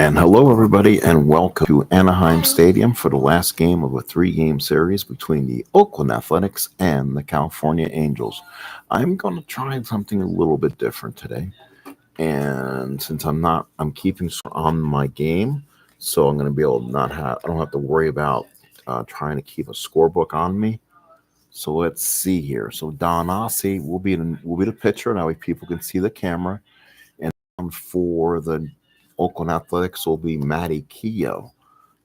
And hello, everybody, and welcome to Anaheim Stadium for the last game of a three-game series between the Oakland Athletics and the California Angels. I'm going to try something a little bit different today, and since I'm keeping on my game, so I'm going to be able to I don't have to worry about trying to keep a scorebook on me. So let's see here. So Aase will be the pitcher. That way people can see the camera. And for the Oakland Athletics will be Keough.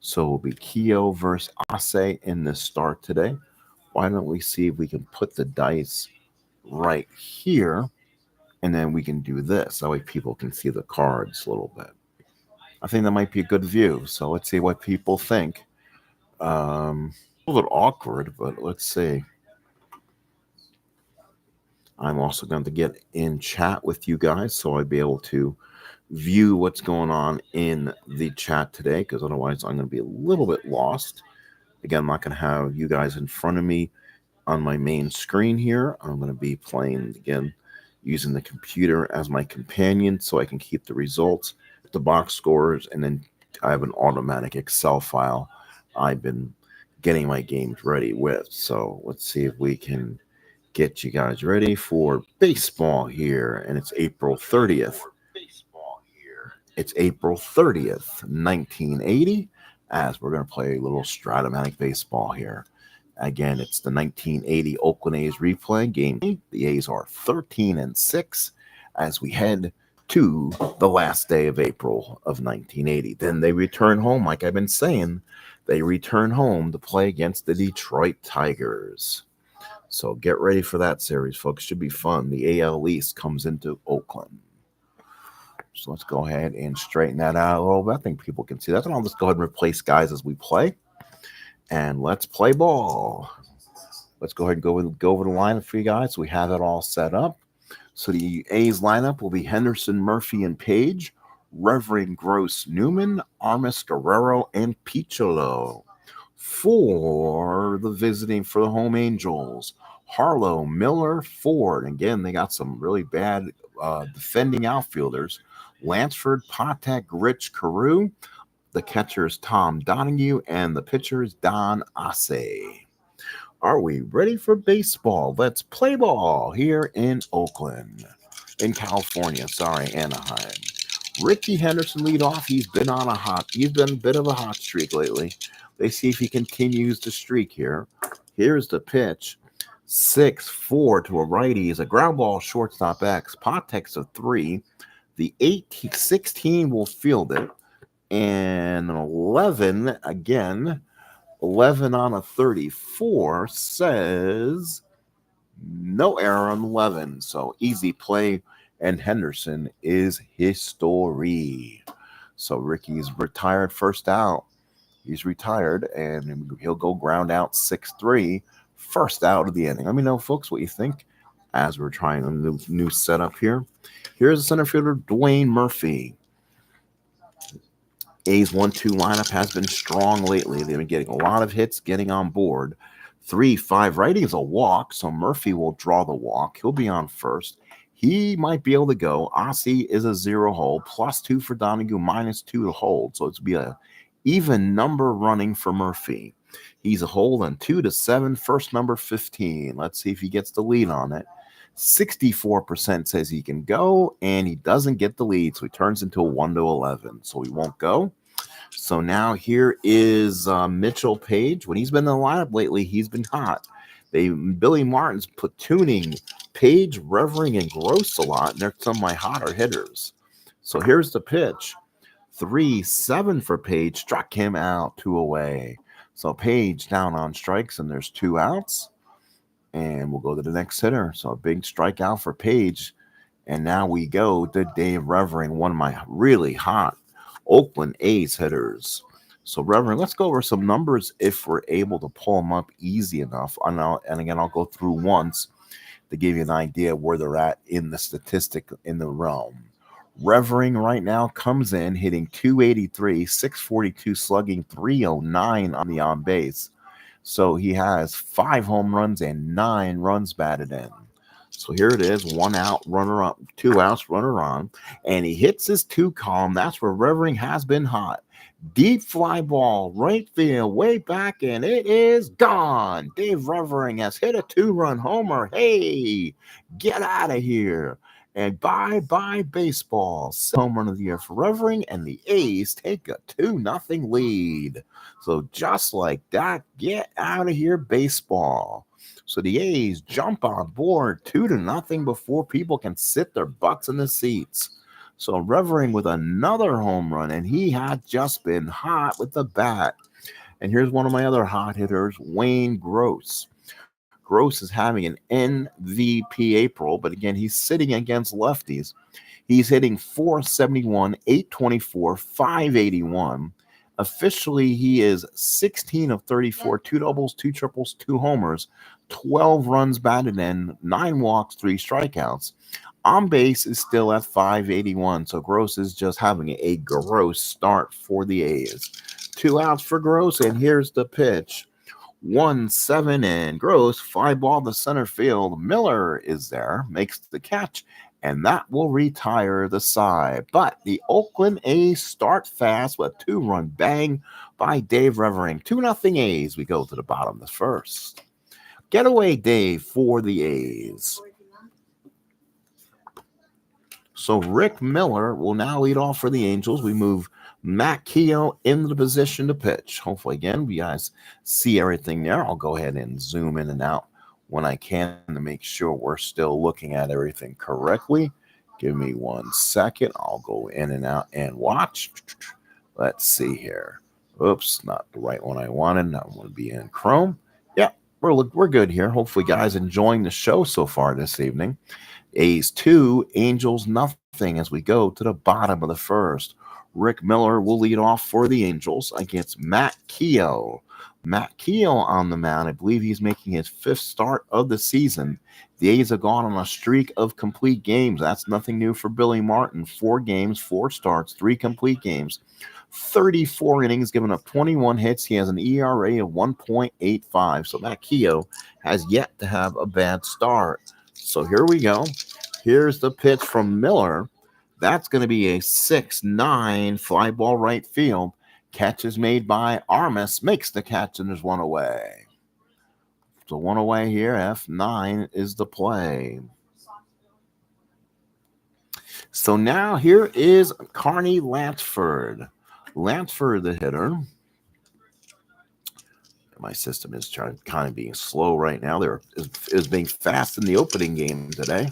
So it'll be Keough versus Aase in the start today. Why don't we see if we can put the dice right here, and then we can do this. That way people can see the cards a little bit. I think that might be a good view. So let's see what people think. A little bit awkward, but let's see. I'm also going to get in chat with you guys, so I'll be able to view what's going on in the chat today, because otherwise I'm going to be a little bit lost. Again, I'm not going to have you guys in front of me on my main screen here. I'm going to be playing, again, using the computer as my companion so I can keep the results, the box scores, and then I have an automatic Excel file I've been getting my games ready with. So let's see if we can get you guys ready for baseball here, and it's April 30th. It's April 30th, 1980, as we're going to play a little Stratomatic baseball here. Again, it's the 1980 Oakland A's replay game. The A's are 13-6 as we head to the last day of April of 1980. Then they return home, like I've been saying. They return home to play against the Detroit Tigers. So get ready for that series, folks. Should be fun. The AL East comes into Oakland. So let's go ahead and straighten that out a little bit. I think people can see that. And I'll just go ahead and replace guys as we play. And let's play ball. Let's go ahead and go over the lineup for you guys. We have it all set up. So the A's lineup will be Henderson, Murphy, and Page, Reverend Gross, Newman, Armas, Guerrero, and Piccolo. For the home Angels, Harlow, Miller, Ford. Again, they got some really bad defending outfielders. Lansford, Patek, Rich, Keough. The catcher is Tom Donahue, and the pitcher is Don Aase. Are we ready for baseball? Let's play ball here in Oakland, in California. Anaheim. Ricky Henderson lead off. He's been a bit of a hot streak lately. Let's see if he continues the streak here. Here's the pitch. 6-4 to a righty is a ground ball, shortstop X. Patek's a 3. The 16 will field it. And an 11, again, 11 on a 34 says no error on 11. So easy play, and Henderson is history. So Ricky's retired first out. He's retired, and he'll go ground out 6-3, first out of the inning. Let me know, folks, what you think as we're trying a new setup here. Here's the center fielder, Dwayne Murphy. A's 1-2 lineup has been strong lately. They've been getting a lot of hits, getting on board. 3-5 righty is a walk, so Murphy will draw the walk. He'll be on first. He might be able to go. Aase is a 0 hold, +2 for Donahue, -2 to hold. So it's be a even number running for Murphy. He's a hold on 2-7, first number 15. Let's see if he gets the lead on it. 64% says he can go, and he doesn't get the lead, so he turns into a 1-11. So he won't go. So now here is Mitchell Page. When he's been in the lineup lately, he's been hot. Billy Martin's platooning Page, Revering, and Gross a lot, and they're some of my hotter hitters. So here's the pitch. 3-7 for Page, struck him out, 2 away. So Page down on strikes, and there's 2 outs. And we'll go to the next hitter. So a big strikeout for Page. And now we go to Dave Revering, one of my really hot Oakland A's hitters. So Revering, let's go over some numbers if we're able to pull them up easy enough. And again, I'll go through once to give you an idea where they're at in the statistic in the realm. Revering right now comes in hitting 283, 642 slugging, 309 on the on base. So he has 5 home runs and 9 runs batted in. So here it is, 1 out, runner up, 2 outs, runner on, and he hits his 2 column. That's where Revering has been hot. Deep fly ball, right field, way back, and it is gone. Dave Revering has hit a 2-run homer. Hey, get out of here. And bye-bye baseball. Home run of the year for Revering, and the A's take a 2-0 lead. So just like that, get out of here baseball. So the A's jump on board 2-0 before people can sit their butts in the seats. So Revering with another home run, and he had just been hot with the bat. And here's one of my other hot hitters, Wayne Gross. Gross is having an MVP April, but again, he's sitting against lefties. He's hitting 471, 824, 581. Officially, he is 16 of 34, 2 doubles, 2 triples, 2 homers, 12 runs batted in, 9 walks, 3 strikeouts. On base is still at 581, so Gross is just having a gross start for the A's. 2 outs for Gross, and here's the pitch. 1-7, and Gross fly ball to center field. Miller is there, makes the catch, and that will retire the side. But the Oakland A's start fast with a 2-run bang by Dave Revering. 2-0 A's. We go to the bottom of the first. Getaway day for the A's. So Rick Miller will now lead off for the Angels. We move Matt Keough into the position to pitch. Hopefully, again, you guys see everything there. I'll go ahead and zoom in and out when I can to make sure we're still looking at everything correctly. Give me 1 second. I'll go in and out and watch. Let's see here. Oops, not the right one I wanted. I want to be in Chrome. Yeah, we're good here. Hopefully, guys enjoying the show so far this evening. A's 2, Angels nothing as we go to the bottom of the first. Rick Miller will lead off for the Angels against Matt Keough. Matt Keough on the mound. I believe he's making his 5th start of the season. The A's have gone on a streak of complete games. That's nothing new for Billy Martin. 4 games, 4 starts, 3 complete games. 34 innings, giving up 21 hits. He has an ERA of 1.85. So Matt Keough has yet to have a bad start. So here we go. Here's the pitch from Miller. That's going to be a 6-9 fly ball right field. Catch is made by Aase. Makes the catch, and there's 1 away. So 1 away here. F9 is the play. So now here is Carney Lansford. Lansford, the hitter. My system is kind of being slow right now. Is being fast in the opening game today.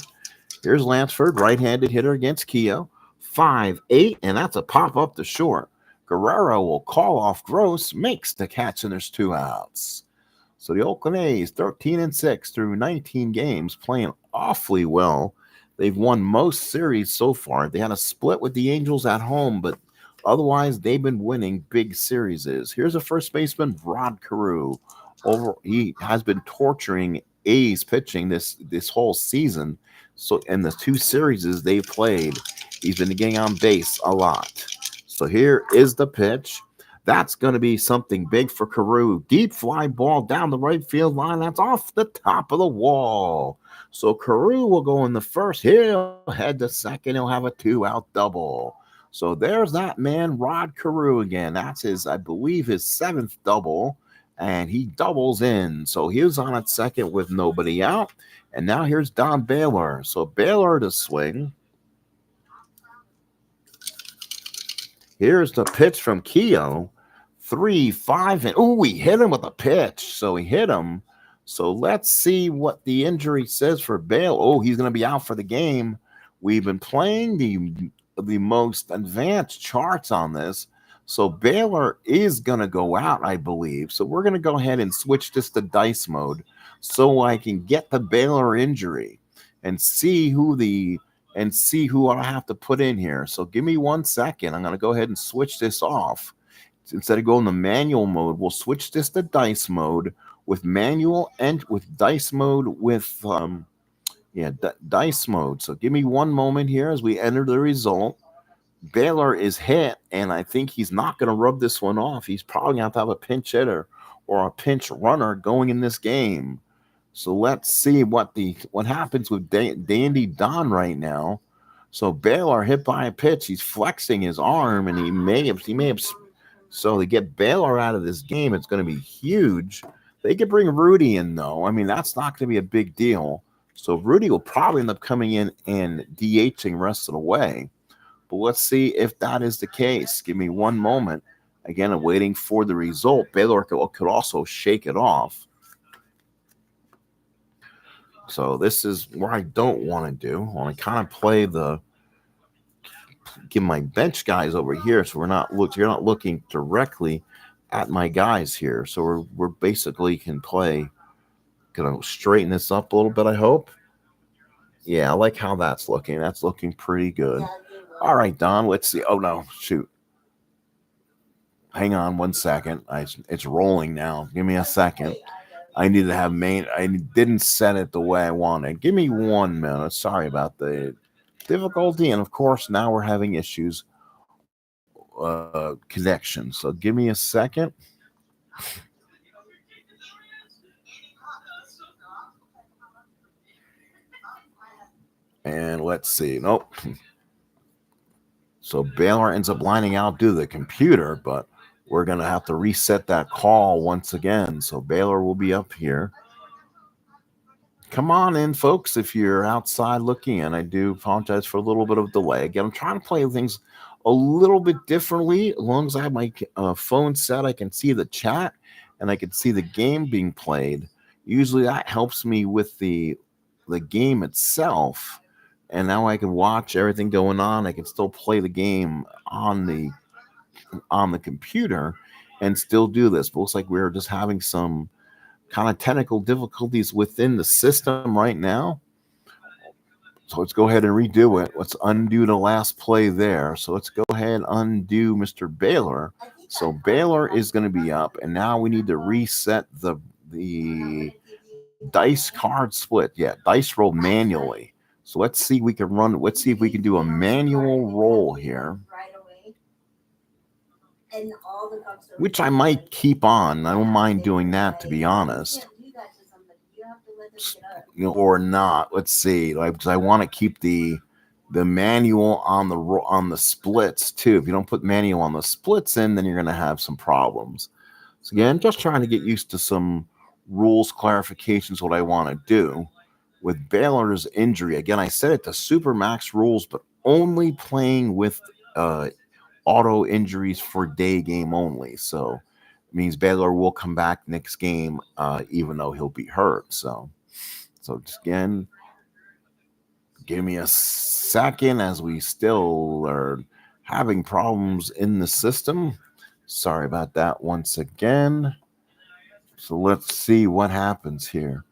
Here's Lansford, right-handed hitter against Keough. 5-8, and that's a pop up to short. Guerrero will call off Gross, makes the catch, and there's 2 outs. So the Oakland A's, 13-6 through 19 games, playing awfully well. They've won most series so far. They had a split with the Angels at home, but otherwise they've been winning big series. Here's a first baseman, Rod Carew. He has been torturing A's pitching this whole season. So in the 2 series they've played, he's been getting on base a lot. So here is the pitch. That's going to be something big for Carew. Deep fly ball down the right field line. That's off the top of the wall. So Carew will go in the first. He'll head to second. He'll have a 2-out double. So there's that man, Rod Carew again. That's I believe, his 7th double. And he doubles in. So he was on at second with nobody out. And now here's Don Baylor. So Baylor to swing. Here's the pitch from Keough. 3-5, and he hit him with a pitch. So he hit him. So let's see what the injury says for Baylor. He's going to be out for the game. We've been playing the most advanced charts on this. So Baylor is going to go out, I believe. So we're going to go ahead and switch this to dice mode so I can get the Baylor injury and see who I have to put in here. So give me 1 second. I'm going to go ahead and switch this off. Instead of going to manual mode, we'll switch this to dice mode with manual and with dice mode with dice mode. So give me 1 moment here as we enter the result. Baylor is hit, and I think he's not going to rub this one off. He's probably going to have a pinch hitter or a pinch runner going in this game. So let's see what happens with Dandy Don right now. So Baylor hit by a pitch. He's flexing his arm, and he may have. So to get Baylor out of this game, it's going to be huge. They could bring Rudy in though. I mean, that's not going to be a big deal. So Rudy will probably end up coming in and DHing rest of the way. But let's see if that is the case. Give me one moment. Again, I'm waiting for the result. Baylor could also shake it off. So this is where I don't want to do. I want to kind of give my bench guys over here, so you're not looking directly at my guys here. So we're basically gonna straighten this up a little bit, I hope. Yeah, I like how that's looking. That's looking pretty good. All right, Don, let's see. Oh no, shoot. Hang on one second. It's rolling now. Give me a second. I need to have I didn't set it the way I wanted. Give me 1 minute. Sorry about the difficulty. And of course, now we're having issues connection. So give me a second. And let's see. Nope. So Baylor ends up lining out due to the computer, but we're going to have to reset that call once again. So Baylor will be up here. Come on in, folks, if you're outside looking in. I do apologize for a little bit of delay. Again, I'm trying to play things a little bit differently. As long as I have my phone set, I can see the chat and I can see the game being played. Usually that helps me with the game itself. And now I can watch everything going on. I can still play the game on the computer and still do this. But it looks like we're just having some kind of technical difficulties within the system right now. So let's go ahead and redo it. Let's undo the last play there. So let's go ahead and undo Mr. Baylor. So Baylor is going to be up, and now we need to reset the dice card split. Yeah, dice roll manually. So let's see if we can do a manual roll here. Which I might keep on. I don't mind doing that, to be honest. Or not. Let's see. Because I want to keep the manual on the splits too. If you don't put manual on the splits in, then you're going to have some problems. So again, just trying to get used to some rules clarifications. What I want to do with Baylor's injury. Again, I set it to super max rules, but only playing with auto injuries for day game only. So it means Baylor will come back next game, even though he'll be hurt. So just again, give me a second as we still are having problems in the system. Sorry about that once again. So let's see what happens here.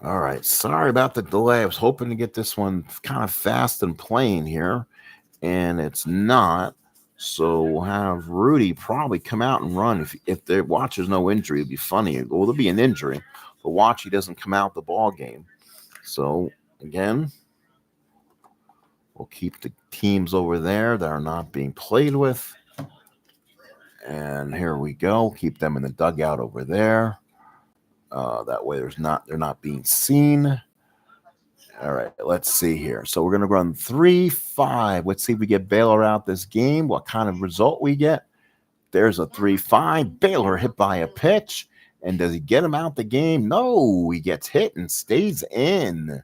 All right. Sorry about the delay. I was hoping to get this one kind of fast and plain here, and it's not. So we'll have Rudy probably come out and run. If the watch there's no injury, it'd be funny. Well, there'll be an injury, but watch he doesn't come out the ball game. So again, we'll keep the teams over there that are not being played with. And here we go. Keep them in the dugout over there. That way they're not being seen. All right, let's see here. So we're going to run 3-5. Let's see if we get Baylor out this game, what kind of result we get. There's a 3-5. Baylor hit by a pitch. And does he get him out the game? No, he gets hit and stays in.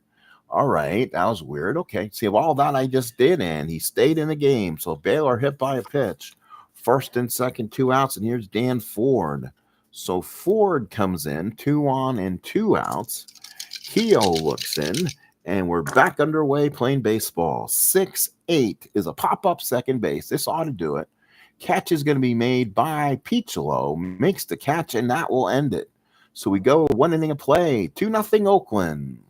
All right, that was weird. Okay, see, of all that I just did, and he stayed in the game. So Baylor hit by a pitch. First and second, 2 outs, and here's Dan Ford. So Ford comes in, 2 on and 2 outs. Keough looks in, and we're back underway playing baseball. 6-8 is a pop-up second base. This ought to do it. Catch is going to be made by Keough. Makes the catch, and that will end it. So we go 1 inning of play. 2-0 Oakland.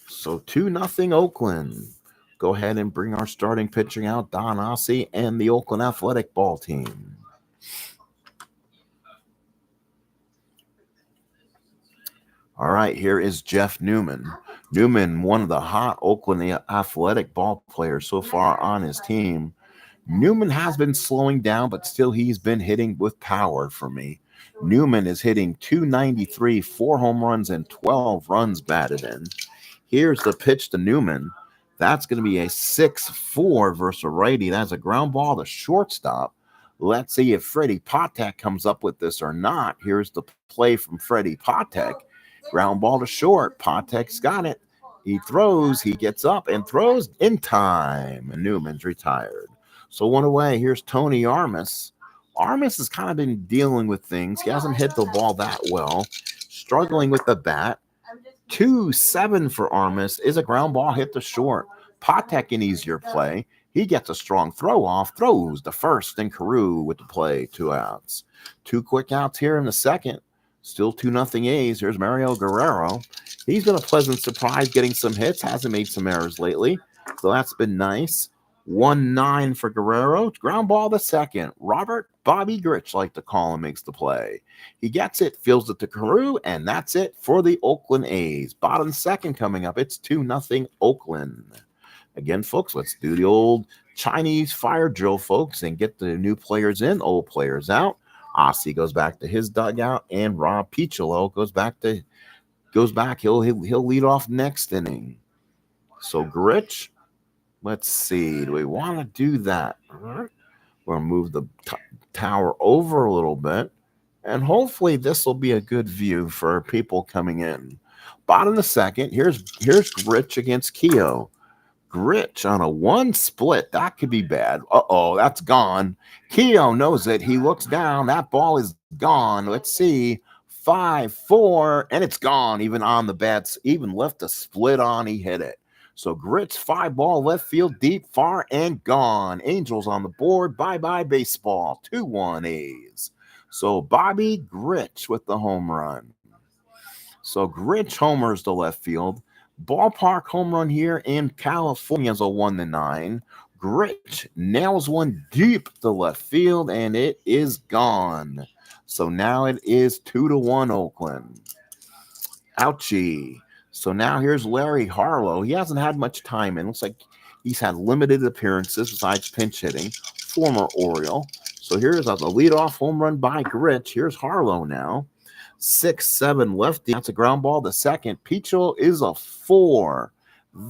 So 2-0 Oakland. Go ahead and bring our starting pitching out, Don Aase and the Oakland Athletic ball team. All right, here is Jeff Newman. Newman, one of the hot Oakland Athletic ball players so far on his team. Newman has been slowing down, but still he's been hitting with power for me. Newman is hitting 293, 4 home runs, and 12 runs batted in. Here's the pitch to Newman. That's going to be a 6-4 versus a righty. That's a ground ball to shortstop. Let's see if Freddie Patek comes up with this or not. Here's the play from Freddie Patek. Ground ball to short. Patek's got it. He throws. He gets up and throws in time. And Newman's retired. So one away. Here's Tony Armas. Armas has kind of been dealing with things. He hasn't hit the ball that well. Struggling with the bat. 2-7 for Armas is a ground ball hit to short. Patek an easier play. He gets a strong throw off, throws the first, and Keough with the play, 2 outs. 2 quick outs here in the second. Still 2-0 A's. Here's Mario Guerrero. He's been a pleasant surprise getting some hits. Hasn't made some errors lately. So that's been nice. 1-9 for Guerrero. Ground ball to second. Robert Bobby Grich, like to call him, makes the play. He gets it, fields it to Keough, and that's it for the Oakland A's. Bottom second coming up. It's 2-0 Oakland. Again, folks, let's do the old Chinese fire drill, folks, and get the new players in, old players out. Aase goes back to his dugout, and Rob Piccolo goes back. He'll lead off next inning. So Grich, let's see. Do we want to do that? We're going to move the tower over a little bit, and hopefully this will be a good view for people coming in. Bottom of the second, here's Grich against Keough. Grich on a 1 split. That could be bad. Uh-oh, that's gone. Keough knows it. He looks down. That ball is gone. Let's see. 5-4, and it's gone. Even on the bats, even left a split on. He hit it. So Grich, 5-ball left field, deep, far, and gone. Angels on the board. Bye-bye baseball. 2-1 A's. So Bobby Grich with the home run. So Grich homers to left field. Ballpark home run here in California is a 1-9. Grich nails one deep to left field, and it is gone. So now it is 2-1 Oakland. Ouchie. So now here's Larry Harlow. He hasn't had much time in. Looks like he's had limited appearances besides pinch hitting. Former Oriole. So here's a leadoff home run by Grich. Here's Harlow now. 6-7 lefty. That's a ground ball to second. Pichel is a 4.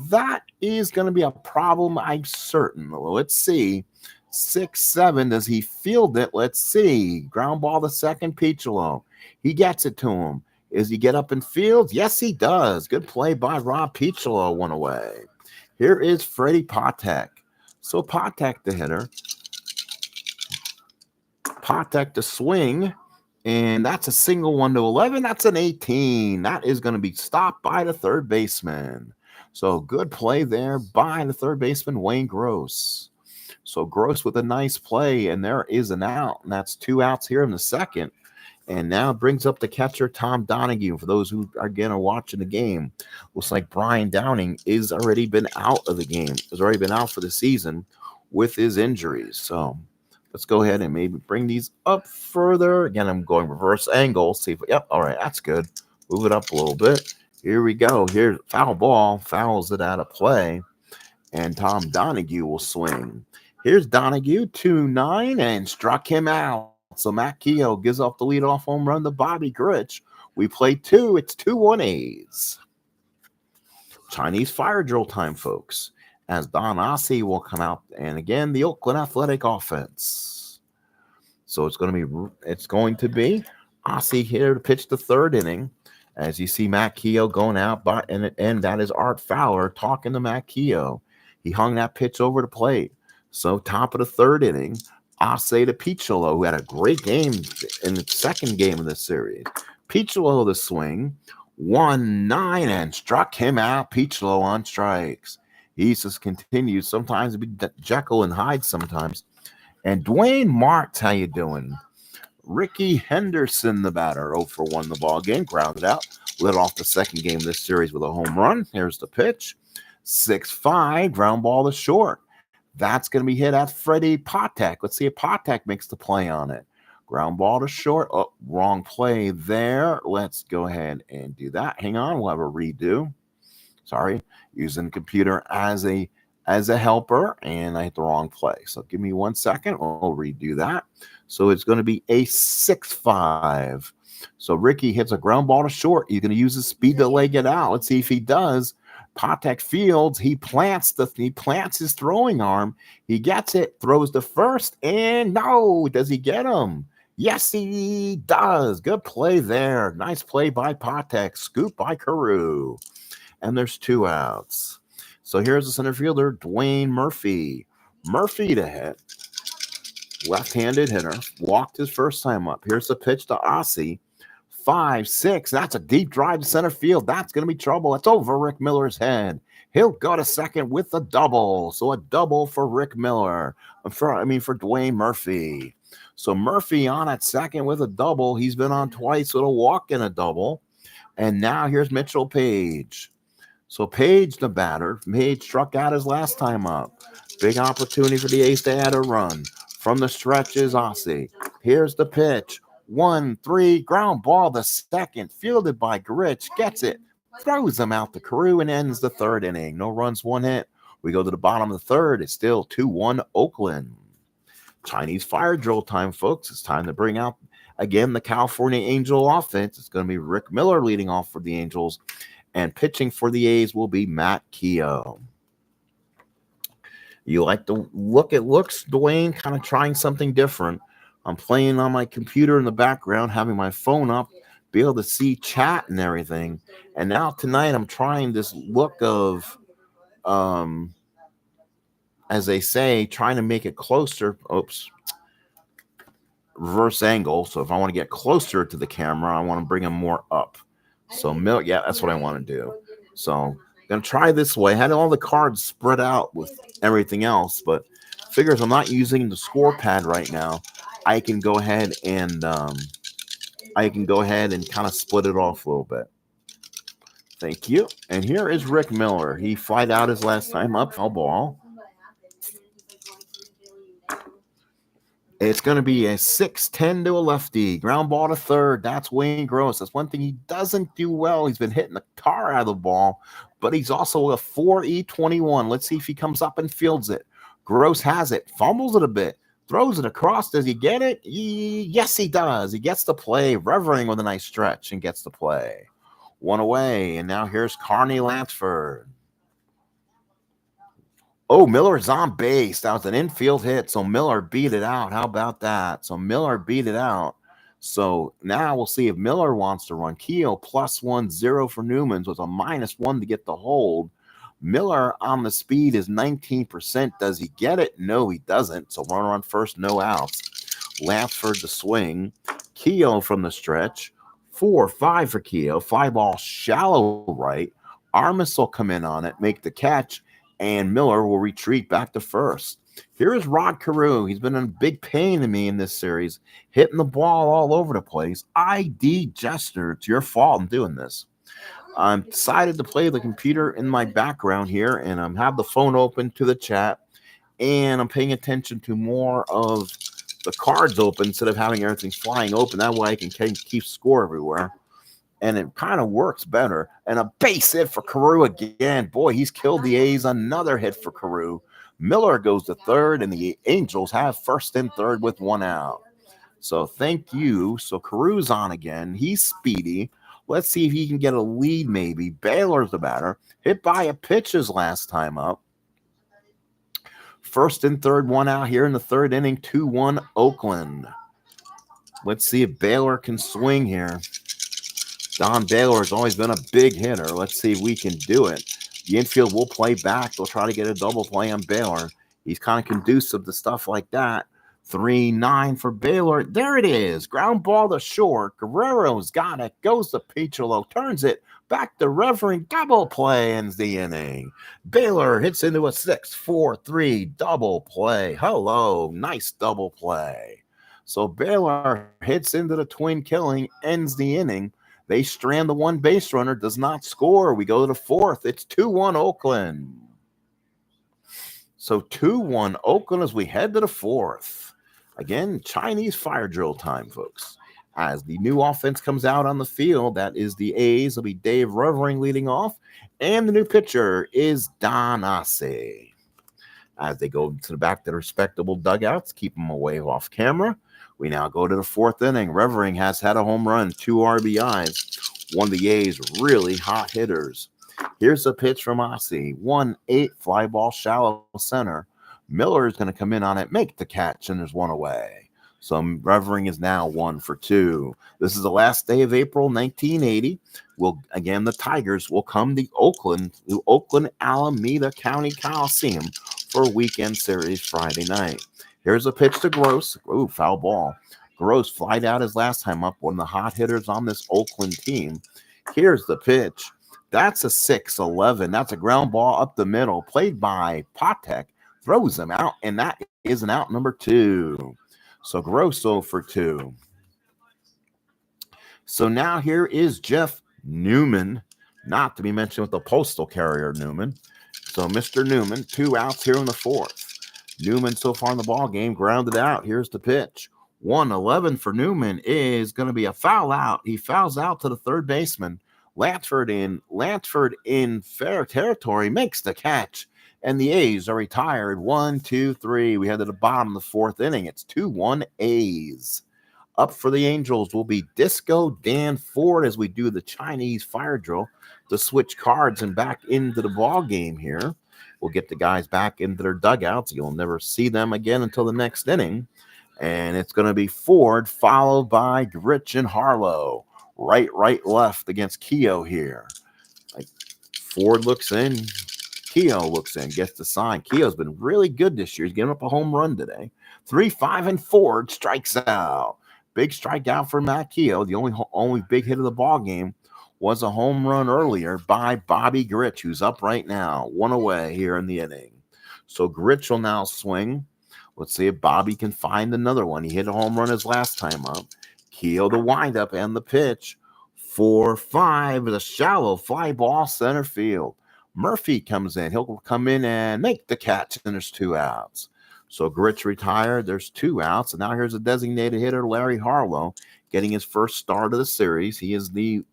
That is going to be a problem, I'm certain. Let's see. 6-7. Does he field it? Let's see. Ground ball to second. Pichel. He gets it to him. Does he get up in field? Yes, he does. Good play by Rob Pichel. 1 away. Here is Freddie Patek. So Patek the hitter. Patek to swing. And that's a single 1-11. That's an 18. That is going to be stopped by the third baseman. So good play there by the third baseman, Wayne Gross. So Gross with a nice play, and there is an out. And that's 2 outs here in the second. And now it brings up the catcher, Tom Donahue. For those who again are watching the game, looks like Brian Downing is already been out of the game. Has already been out for the season with his injuries. So let's go ahead and maybe bring these up further. Again, I'm going reverse angle. See if, yep, all right, that's good. Move it up a little bit. Here we go. Here's foul ball. Fouls it out of play. And Tom Donahue will swing. Here's Donahue, 2-9, and struck him out. So Matt Keough gives off the leadoff home run to Bobby Grich. We play 2. It's 2-1 A's. Chinese fire drill time, folks, as Don Aase will come out, and again the Oakland Athletic offense. So it's going to be Aase here to pitch the third inning, as you see Matt Keough going out, and that is Art Fowler talking to Matt Keough. He hung that pitch over the plate. So top of the third inning, Aase to Piccolo, who had a great game in the second game of this series. Piccolo the swing, 1-9, and struck him out. Piccolo on strikes. He just continues. Sometimes it be Jekyll and Hyde sometimes. And Dwayne Martz, how you doing? Ricky Henderson, the batter, 0-for-1 the ball game, grounded out. Led off the second game of this series with a home run. Here's the pitch. 6-5, ground ball to short. That's going to be hit at Freddie Patek. Let's see if Patek makes the play on it. Ground ball to short. Oh, wrong play there. Let's go ahead and do that. Hang on. We'll have a redo. Sorry. Using the computer as a as a helper, and I hit the wrong play. So give me 1 second. We'll redo that. So it's going to be a 6-5. So Ricky hits a ground ball to short. He's going to use his speed to leg it out. Let's see if he does. Patek fields. He plants his throwing arm. He gets it, throws to first, and no, does he get him? Yes, he does. Good play there. Nice play by Patek. Scoop by Keough. And there's 2 outs. So here's the center fielder, Dwayne Murphy. Murphy to hit. Left-handed hitter. Walked his first time up. Here's the pitch to Aase. 5-6. That's a deep drive to center field. That's going to be trouble. It's over Rick Miller's head. He'll go to second with a double. So a double for Rick Miller. For Dwayne Murphy. So Murphy on at second with a double. He's been on twice with a walk and a double. And now here's Mitchell Page. So Page, the batter. Page struck out his last time up. Big opportunity for the Ace to add a run. From the stretch is Aase. Here's the pitch. 1-3, ground ball to second. Fielded by Gritch. Gets it. Throws him out to Keough and ends the 3rd inning. No runs, 1 hit. We go to the bottom of the 3rd. It's still 2-1 Oakland. Chinese fire drill time, folks. It's time to bring out, again, the California Angel offense. It's going to be Rick Miller leading off for the Angels. And pitching for the A's will be Matt Keough. You like to look at looks, Dwayne, kind of trying something different. I'm playing on my computer in the background, having my phone up, be able to see chat and everything. And now tonight I'm trying this look of, as they say, trying to make it closer. Oops. Reverse angle. So if I want to get closer to the camera, I want to bring them more up. So, yeah, that's what I want to do. So I'm going to try this way. I had all the cards spread out with everything else, but figures I'm not using the score pad right now. I can go ahead and kind of split it off a little bit. Thank you. And here is Rick Miller. He flied out his last time up, foul ball. It's going to be a 6-10 to a lefty. Ground ball to third. That's Wayne Gross. That's one thing he doesn't do well. He's been hitting the tar out of the ball, but he's also a 4E21. Let's see if he comes up and fields it. Gross has it. Fumbles it a bit. Throws it across. Does he get it? Yes, he does. He gets the play. Revering with a nice stretch and gets the play. 1 away. And now here's Carney Lansford. Oh, Miller's on base. That was an infield hit, so Miller beat it out. How about that? So Miller beat it out. So now we'll see if Miller wants to run. Keough +1-0 for Newman's with a -1 to get the hold. Miller on the speed is 19%. Does he get it? No, he doesn't. So runner on first, no outs. Lansford to swing. Keough from the stretch. 4-5 for Keough. Fly ball shallow right. Armas will come in on it, make the catch, and Miller will retreat back to first. Here is Rod Keough. He's been a big pain to me in this series, hitting the ball all over the place. ID Jester, it's your fault I'm doing this. I'm decided to play the computer in my background here, and I have the phone open to the chat, and I'm paying attention to more of the cards open instead of having everything flying open. That way I can keep score everywhere. And it kind of works better. And a base hit for Keough again. Boy, he's killed the A's. Another hit for Keough. Miller goes to third, and the Angels have first and third with 1 out. So thank you. So Keough's on again. He's speedy. Let's see if he can get a lead maybe. Baylor's the batter. Hit by a pitch his last time up. First and third, 1 out here in the 3rd inning. 2-1 Oakland. Let's see if Baylor can swing here. Don Baylor has always been a big hitter. Let's see if we can do it. The infield will play back. They'll try to get a double play on Baylor. He's kind of conducive to stuff like that. 3-9 for Baylor. There it is. Ground ball to short. Guerrero's got it. Goes to Piccolo. Turns it back to Revering. Double play ends the inning. Baylor hits into a 6-4-3 double play. Hello. Nice double play. So Baylor hits into the twin killing. Ends the inning. They strand the 1 base runner, does not score. We go to the 4th. It's 2-1 Oakland. So 2-1 Oakland as we head to the 4th. Again, Chinese fire drill time, folks. As the new offense comes out on the field, that is the A's. It'll be Dave Revering leading off. And the new pitcher is Don Aase. as they go to the back to the respectable dugouts, keep them away off camera. We now go to the fourth inning. Revering has had a home run, 2 RBIs, one of the A's really hot hitters. Here's a pitch from Aase, 1-8 fly ball shallow center. Miller is going to come in on it, make the catch, and there's one away. So Revering is now 1 for 2. This is the last day of April 1980. The Tigers will come to Oakland Alameda County Coliseum for a weekend series Friday night. Here's a pitch to Gross. Ooh, foul ball. Gross flied out his last time up, one of the hot hitters on this Oakland team. Here's the pitch. That's a 6-11. That's a ground ball up the middle, played by Patek. Throws him out, and that is an out number 2. So Gross 0 for 2. So now here is Jeff Newman, not to be mentioned with the postal carrier Newman. So Mr. Newman, 2 outs here in the 4th. Newman so far in the ball game grounded out. Here's the pitch. 1-11 for Newman is going to be a foul out. He fouls out to the third baseman. Lansford in fair territory makes the catch. And the A's are retired. 1, 2, 3. We head to the bottom of the 4th inning. It's 2-1 A's. Up for the Angels will be Disco Dan Ford as we do the Chinese fire drill to switch cards and back into the ball game here. We'll get the guys back into their dugouts. You'll never see them again until the next inning. And it's going to be Ford followed by Grich and Harlow. Right, left against Keough here. Ford looks in. Keough looks in, gets the sign. Keough's been really good this year. He's giving up a home run today. 3-5, and Ford strikes out. Big strikeout for Matt Keough. The only big hit of the ball game was a home run earlier by Bobby Grich, who's up right now. 1 away here in the inning. So Grich will now swing. Let's see if Bobby can find another one. He hit a home run his last time up. Keough the windup and the pitch. 4-5 is a shallow fly ball center field. Murphy comes in. He'll come in and make the catch, and there's 2 outs. So Grich retired. There's 2 outs. And now here's a designated hitter, Larry Harlow, getting his first start of the series. He is the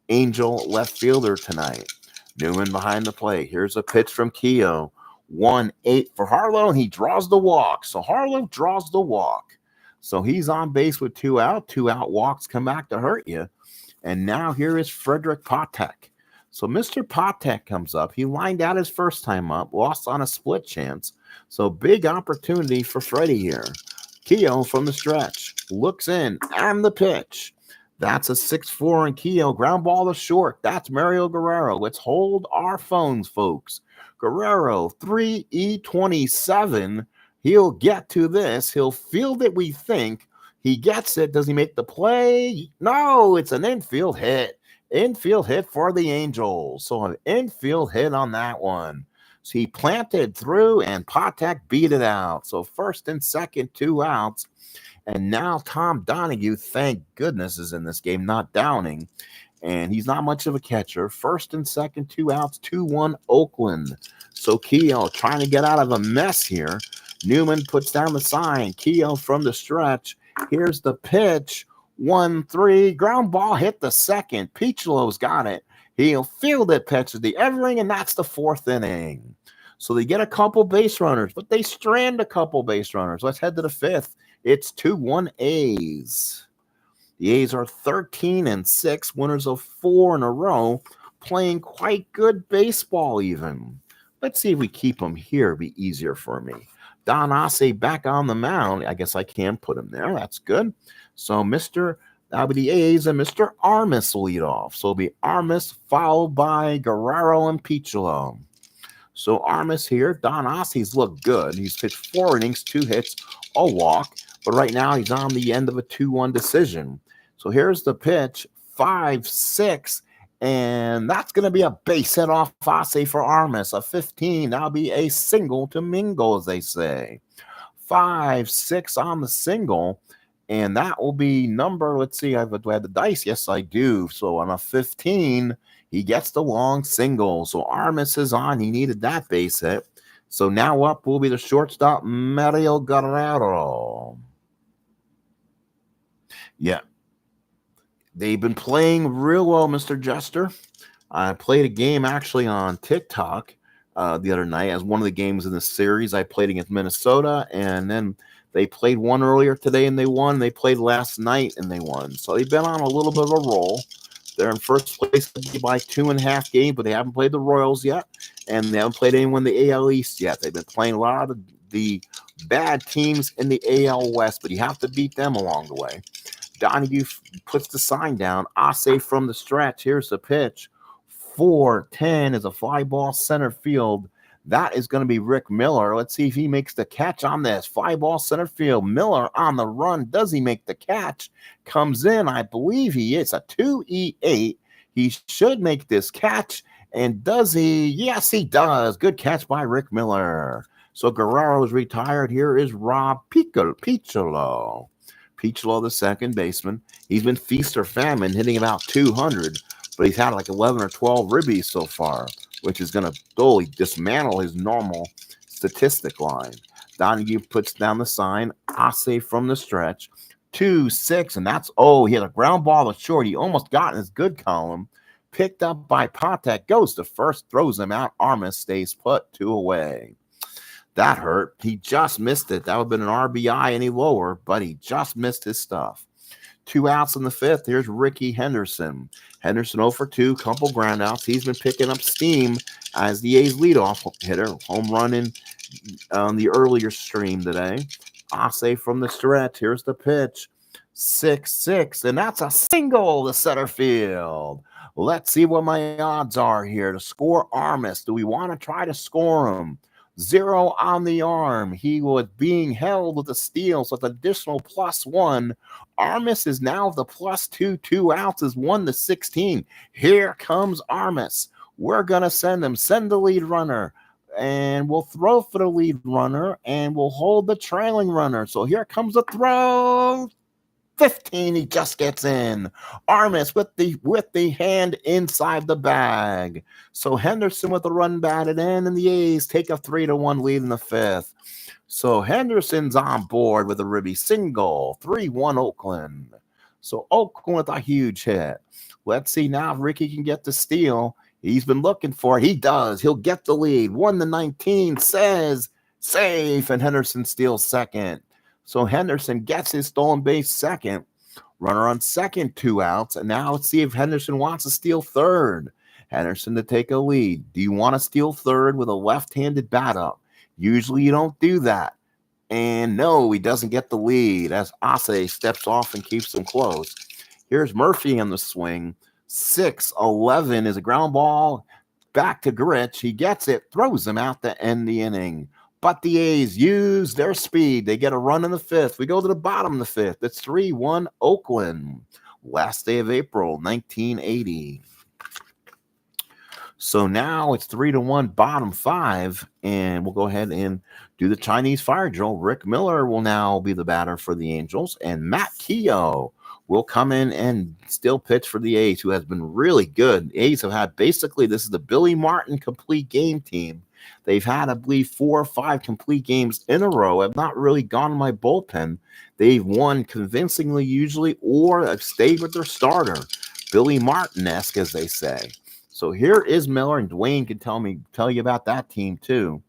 Angel left fielder tonight. Newman behind the plate. Here's a pitch from Keough. 1-8 for Harlow, and he draws the walk. So Harlow draws the walk. So he's on base with 2 out. 2 out walks come back to hurt you. And now here is Frederick Patek. So Mr. Patek comes up. He lined out his first time up, lost on a split chance. So big opportunity for Freddie here. Keough from the stretch. Looks in, and the pitch. That's a 6-4, and Keough ground ball to short. That's Mario Guerrero. Let's hold our phones, folks. Guerrero, 3-27. He'll get to this. He'll field it, we think. He gets it. Does he make the play? No, it's an infield hit. Infield hit for the Angels. So an infield hit on that one. So he planted through, and Patek beat it out. So first and second, 2 outs. And now Tom Donahue, thank goodness, is in this game, not Downing. And he's not much of a catcher. First and second, 2 outs, 2-1 Oakland. So Keough trying to get out of a mess here. Newman puts down the sign. Keough from the stretch. Here's the pitch. 1-3. Ground ball hit the second. Peachlow's got it. He'll field it, pitches the Evering, and that's the 4th inning. So they get a couple base runners, but they strand a couple base runners. Let's head to the 5th. It's 2-1 A's. The A's are 13-6, winners of 4 in a row, playing quite good baseball even. Let's see if we keep them here. It'll be easier for me. Don Aase back on the mound. I guess I can put him there. That's good. So that'll be the A's, and Mr. Armas will lead off. So it'll be Armas followed by Guerrero and Peachlow. So Armas here. Don Aase's looked good. He's pitched 4 innings, 2 hits, a walk. But right now he's on the end of a 2-1 decision. So here's the pitch. 5-6. And that's going to be a base hit off Aase for Armas. A 15. That'll be a single to mingle, as they say. 5-6 on the single. And that will be number, let's see, do I have the dice? Yes, I do. So on a 15, he gets the long single. So Armas is on. He needed that base hit. So now up will be the shortstop, Mario Guerrero. Yeah. They've been playing real well, Mr. Jester. I played a game actually on TikTok the other night as one of the games in the series. I played against Minnesota, and then they played one earlier today and they won. They played last night and they won. So they've been on a little bit of a roll. They're in first place by 2.5 games, but they haven't played the Royals yet, and they haven't played anyone in the AL East yet. They've been playing a lot of the bad teams in the AL West, but you have to beat them along the way. Donahue puts the sign down. Aase from the stretch. Here's the pitch. 4-10 is a fly ball center field. That is going to be Rick Miller. Let's see if he makes the catch on this. Fly ball center field. Miller on the run. Does he make the catch? Comes in. I believe he is. A 2-8. He should make this catch. And does he? Yes, he does. Good catch by Rick Miller. So Guerrero is retired. Here is Rob Piccolo. Piccolo, the second baseman. He's been feast or famine, hitting about 200. But he's had like 11 or 12 ribbies so far, which is going to totally dismantle his normal statistic line. Donahue puts down the sign. Aase from the stretch. 2-6, and that's, he had a ground ball to short. He almost got in his good column. Picked up by Patek. Goes to first, throws him out. Armas stays put, 2 away. That hurt. He just missed it. That would have been an RBI any lower, but he just missed his stuff. 2 outs in the 5th. Here's Ricky Henderson. Henderson 0 for 2, couple ground outs. He's been picking up steam as the A's leadoff hitter. Home run in on the earlier stream today. Aase from the stretch. Here's the pitch. 6-6, and that's a single to center field. Let's see what my odds are here to score Armas. Do we want to try to score him? 0 on the arm. He was being held with a steal, so it's additional +1. Armas is now the +2, 2 outs is 1-16. Here comes Armas. We're going to send him. Send the lead runner. And we'll throw for the lead runner, and we'll hold the trailing runner. So here comes the throw. 15, he just gets in. Armas with the hand inside the bag. So Henderson with the run batted in, and the A's take a 3-1 lead in the 5th. So Henderson's on board with a ribby single. 3-1 Oakland. So Oakland with a huge hit. Let's see now if Ricky can get the steal. He's been looking for it. He does. He'll get the lead. 1-19 says safe, and Henderson steals second. So Henderson gets his stolen base second. Runner on second, 2 outs. And now let's see if Henderson wants to steal third. Henderson to take a lead. Do you want to steal third with a left-handed bat up? Usually you don't do that. And no, he doesn't get the lead as Aase steps off and keeps them close. Here's Murphy on the swing. 6-11 is a ground ball. Back to Gritch. He gets it, throws him out to end the inning. But the A's use their speed. They get a run in the 5th. We go to the bottom of the 5th. It's 3-1 Oakland. Last day of April, 1980. So now it's 3-1 bottom 5. And we'll go ahead and do the Chinese fire drill. Rick Miller will now be the batter for the Angels. And Matt Keough will come in and still pitch for the A's, who has been really good. The A's have had basically, this is the Billy Martin complete game team. They've had, I believe, 4 or 5 complete games in a row. I've not really gone to my bullpen. They've won convincingly usually, or have stayed with their starter. Billy Martin-esque, as they say. So here is Miller, and Dwayne can tell you about that team too.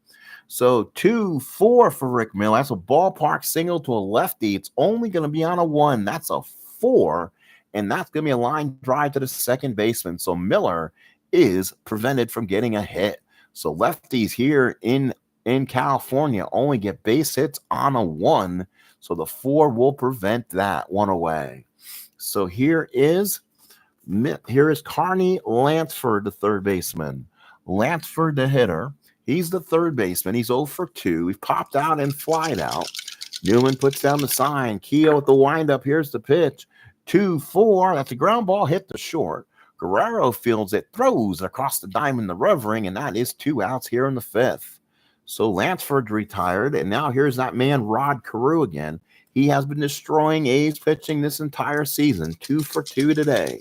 So 2-4 for Rick Miller. That's a ballpark single to a lefty. It's only going to be on a 1. That's a 4, and that's going to be a line drive to the second baseman. So Miller is prevented from getting a hit. So lefties here in California only get base hits on a 1. So the 4 will prevent that 1 away. So here is Carney Lansford, the third baseman. Lansford, the hitter. He's the third baseman. He's 0 for 2. He popped out and flied out. Newman puts down the sign. Keough with the windup. Here's the pitch. 2-4. That's a ground ball hit to short. Guerrero fields it, throws across the diamond, the rev ring, and that is 2 outs here in the 5th. So Lansford retired, and now here's that man, Rod Carew, again. He has been destroying A's pitching this entire season. 2 for 2 today.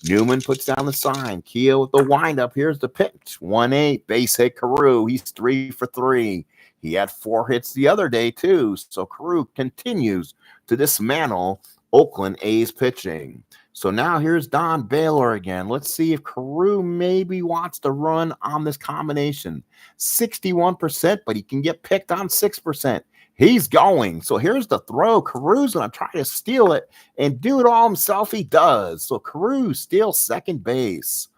Newman puts down the sign. Keough with the windup. Here's the pitch. 1-8, base hit Carew. He's 3 for 3. He had 4 hits the other day, too. So Carew continues to dismantle Oakland A's pitching. So now here's Don Baylor again. Let's see if Keough maybe wants to run on this combination. 61%, but he can get picked on 6%. He's going. So here's the throw. Keough's going to try to steal it and do it all himself. He does. So Keough steals second base.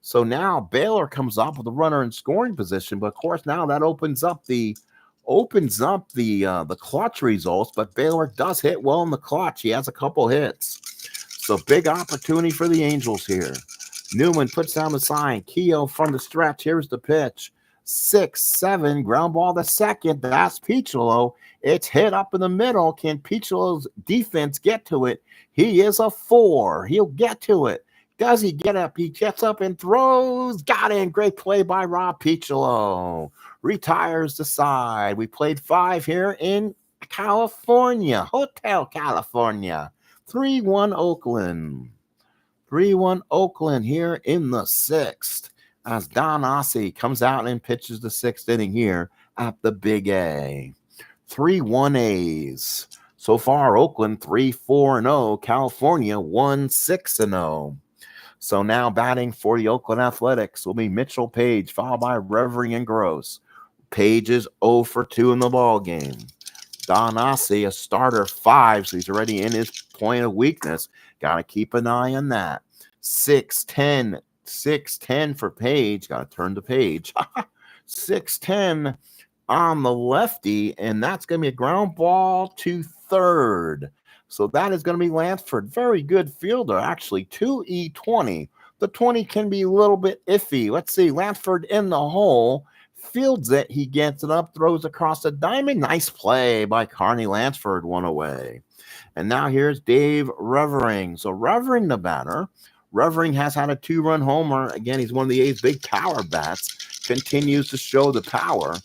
So now Baylor comes up with a runner in scoring position, but of course now that opens up the clutch results. But Baylor does hit well in the clutch. He has a couple hits. So big opportunity for the Angels here. Newman puts down the sign. Keough from the stretch. Here's the pitch. 6-7, ground ball to second. That's Peacholo. It's hit up in the middle. Can Peacholo's defense get to it? He is a 4. He'll get to it. Does he get up? He gets up and throws. Got in. Great play by Rob Peacholo. Retires the side. We played 5 here in California. Hotel California. 3-1 Oakland. 3-1 Oakland here in the 6th. As Don Aase comes out and pitches the 6th inning here at the Big A. 3-1 A's. So far, Oakland 3-4-0. California 1-6-0. So now batting for the Oakland Athletics will be Mitchell Page, followed by Revering and Gross. Page is 0 for 2 in the ball game. Don Aase, a starter 5, so he's already in his point of weakness. Got to keep an eye on that. 6-10 for Page. Got to turn to Page. 6-10 on the lefty, and that's going to be a ground ball to third. So that is going to be Lansford. Very good fielder, actually. 2E20. The 20 can be a little bit iffy. Let's see. Lansford in the hole. Fields it. He gets it up. Throws across the diamond. Nice play by Carney Lansford. One away. And now here's Dave Revering. So Revering the batter. Revering has had a 2-run homer. Again, he's one of the A's big power bats. Continues to show the power.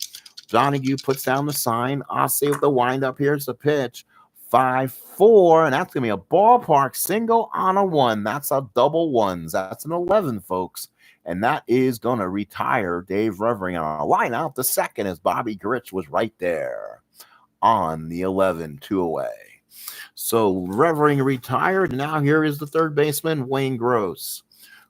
Donahue puts down the sign. Aase with the windup. Here's the pitch. 5-4, and that's going to be a ballpark single on a 1. That's a double ones. That's an 11, folks. And that is going to retire Dave Revering on a line out the second as Bobby Grich was right there on the 11, 2 away. So Revering retired. Now here is the third baseman, Wayne Gross.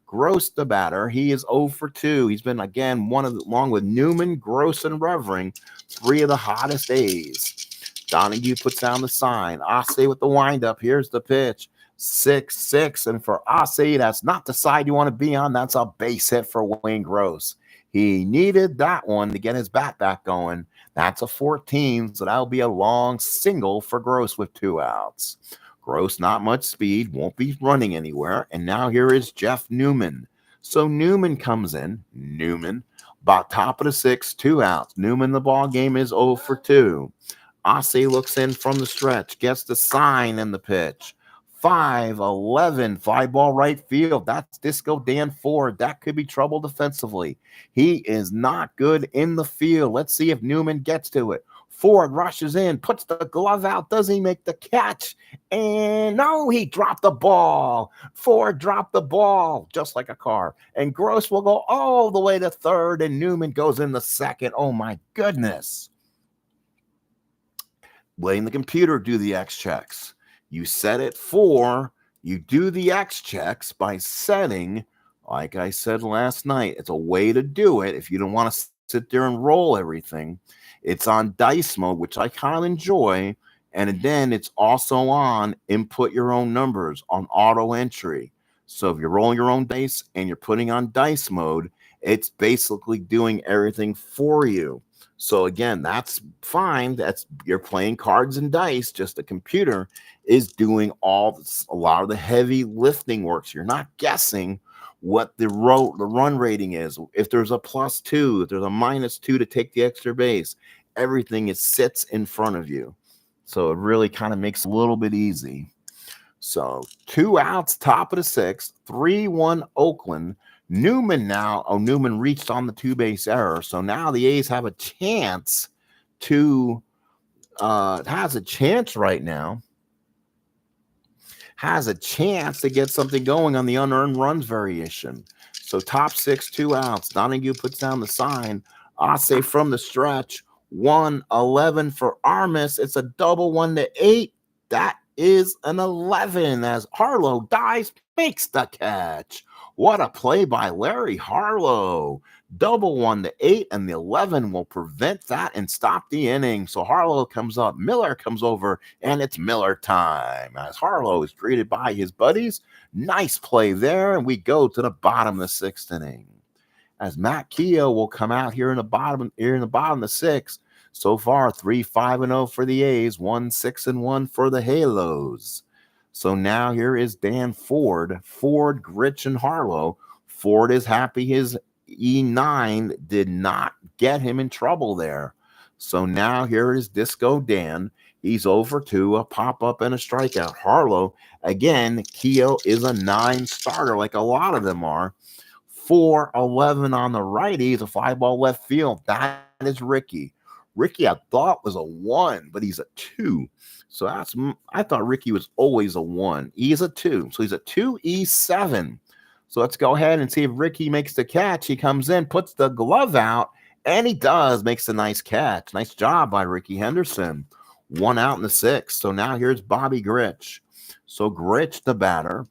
Gross, the batter. He is 0 for 2. He's been, again, along with Newman, Gross, and Revering, 3 of the hottest A's. Donahue puts down the sign. Aase with the windup. Here's the pitch. 6-6. And for Aase, that's not the side you want to be on. That's a base hit for Wayne Gross. He needed that one to get his bat back going. That's a 14. So that'll be a long single for Gross with 2 outs. Gross, not much speed. Won't be running anywhere. And now here is Jeff Newman. So Newman comes in. Newman, about top of the 6th, 2 outs. Newman, the ball game is 0 for 2. Aase looks in from the stretch, gets the sign and the pitch. 5-11, fly ball right field. That's Disco Dan Ford. That could be trouble defensively. He is not good in the field. Let's see if Newman gets to it. Ford rushes in, puts the glove out. Does he make the catch? And no, he dropped the ball. Ford dropped the ball, just like a car. And Gross will go all the way to third, and Newman goes in the second. Oh, my goodness. Letting the computer do the X checks. You set it for, you do the X checks by setting, like I said last night, it's a way to do it. If you don't want to sit there and roll everything, it's on dice mode, which I kind of enjoy. And then it's also on input your own numbers on auto entry. So if you're rolling your own dice and you're putting on dice mode, it's basically doing everything for you. So again, that's fine. That's you're playing cards and dice. Just the computer is doing a lot of the heavy lifting works. You're not guessing what the run rating is. If there's a +2, if there's a -2 to take the extra base, everything sits in front of you. So it really kind of makes it a little bit easy. So 2 outs, top of the 6th, 3-1 Oakland. Newman now, Newman reached on the 2-base error. So now the A's have a chance to, has a chance right now, has a chance to get something going on the unearned runs variation. So top 6, 2 outs. Donahue puts down the sign. Aase from the stretch. 1-11 for Armas. It's a double 1-8. That is an 11 as Harlow dives, makes the catch. What a play by Larry Harlow. Double one to 8, and the 11 will prevent that and stop the inning. So Harlow comes up, Miller comes over, and it's Miller time as Harlow is greeted by his buddies. Nice play there, and we go to the bottom of the 6th inning as Matt Keough will come out here in the bottom of the 6th. So far, 3-5-0 for the A's, 1-6-1 for the Halos. So now here is Dan Ford, Grich, and Harlow. Ford is happy his E9 did not get him in trouble there. So now here is Disco Dan. He's over to a pop-up and a strikeout. Harlow, again, Keough is a 9 starter like a lot of them are. 4-11 on the righty, a fly ball left field. That is Ricky. Ricky, I thought was a 1, but he's a 2. So I thought Ricky was always a 1. He's a 2. So he's a 2E7. So let's go ahead and see if Ricky makes the catch. He comes in, puts the glove out, and he does, makes a nice catch. Nice job by Ricky Henderson. 1 out in the 6th. So now here's Bobby Grich. So Grich, the batter.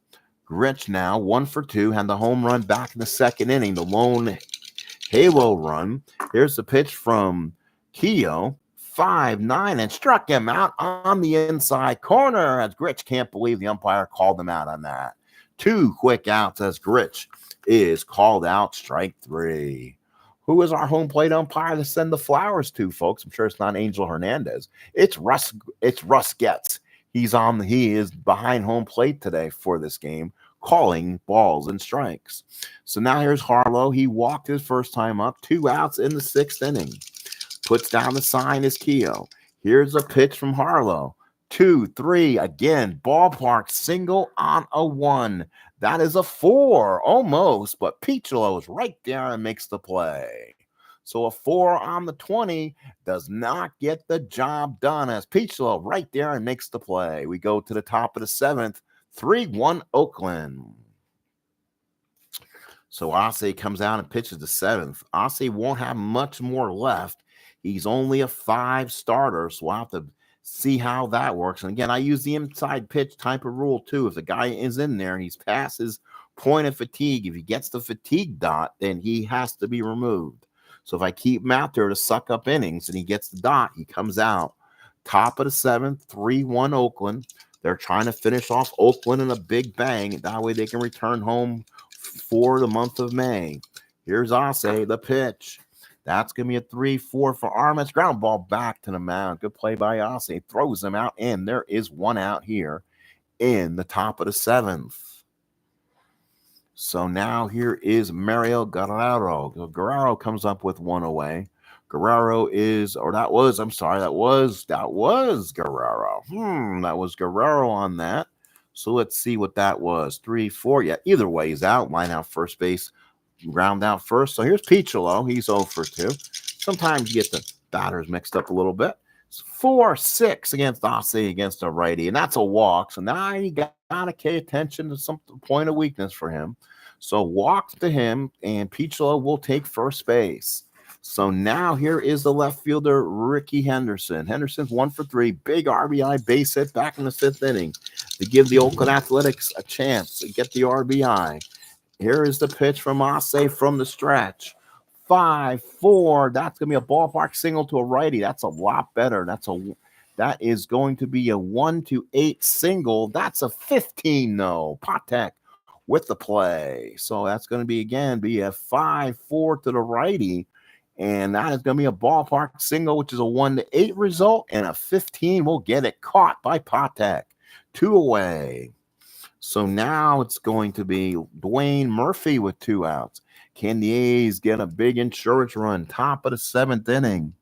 Grich now 1 for 2, had the home run back in the 2nd inning, the lone halo run. Here's the pitch from Keough, 5-9, and struck him out on the inside corner as Grich can't believe the umpire called him out on that. 2 quick outs as Grich is called out, strike 3. Who is our home plate umpire to send the flowers to, folks? I'm sure it's not Angel Hernandez. It's Russ Getz. He is behind home plate today for this game, calling balls and strikes. So now here's Harlow. He walked his first time up, 2 outs in the 6th inning. Puts down the sign is Keough. Here's a pitch from Harlow. 2-3, again, ballpark single on a 1. That is a 4, almost, but Piccolo is right there and makes the play. So a 4 on the 20 does not get the job done as Piccolo right there and makes the play. We go to the top of the 7th, 3-1 Oakland. So Aase comes out and pitches the 7th. Aase won't have much more left. He's only a 5 starter, so we'll have to see how that works. And again, I use the inside pitch type of rule too. If the guy is in there and he's past his point of fatigue, if he gets the fatigue dot, then he has to be removed. So if I keep him out there to suck up innings and he gets the dot, he comes out. Top of the 7th, 3-1 Oakland. They're trying to finish off Oakland in a big bang. That way they can return home for the month of May. Here's Aase, the pitch. That's going to be a 3-4 for Armas. Ground ball back to the mound. Good play by Aase. Throws him out, and there is 1 out here in the top of the 7th. So now here is Mario Guerrero. Guerrero comes up with 1 away. Guerrero is, or that was, I'm sorry, that was Guerrero. That was Guerrero on that. So let's see what that was. 3-4. Yeah, either way, he's out. Line out first base. Ground out first. So here's Piccolo. He's 0 for 2. Sometimes you get the batters mixed up a little bit. It's 4-6 against Aase against a righty, and that's a walk. So now you got to pay attention to some point of weakness for him. So walk to him, and Piccolo will take first base. So now here is the left fielder, Ricky Henderson. Henderson's 1 for 3. Big RBI base hit back in the 5th inning to give the Oakland Athletics a chance to get the RBI. Here is the pitch from Aase from the stretch. 5-4. That's going to be a ballpark single to a righty. That's a lot better. That is going to be a 1-8 single. That's a 15, though. Patek with the play. So that's going to be a 5-4 to the righty. And that is going to be a ballpark single, which is a 1-8 result. And a 15 will get it caught by Patek. 2 away. So now it's going to be Dwayne Murphy with 2 outs. Can the A's get a big insurance run? Top of the 7th inning.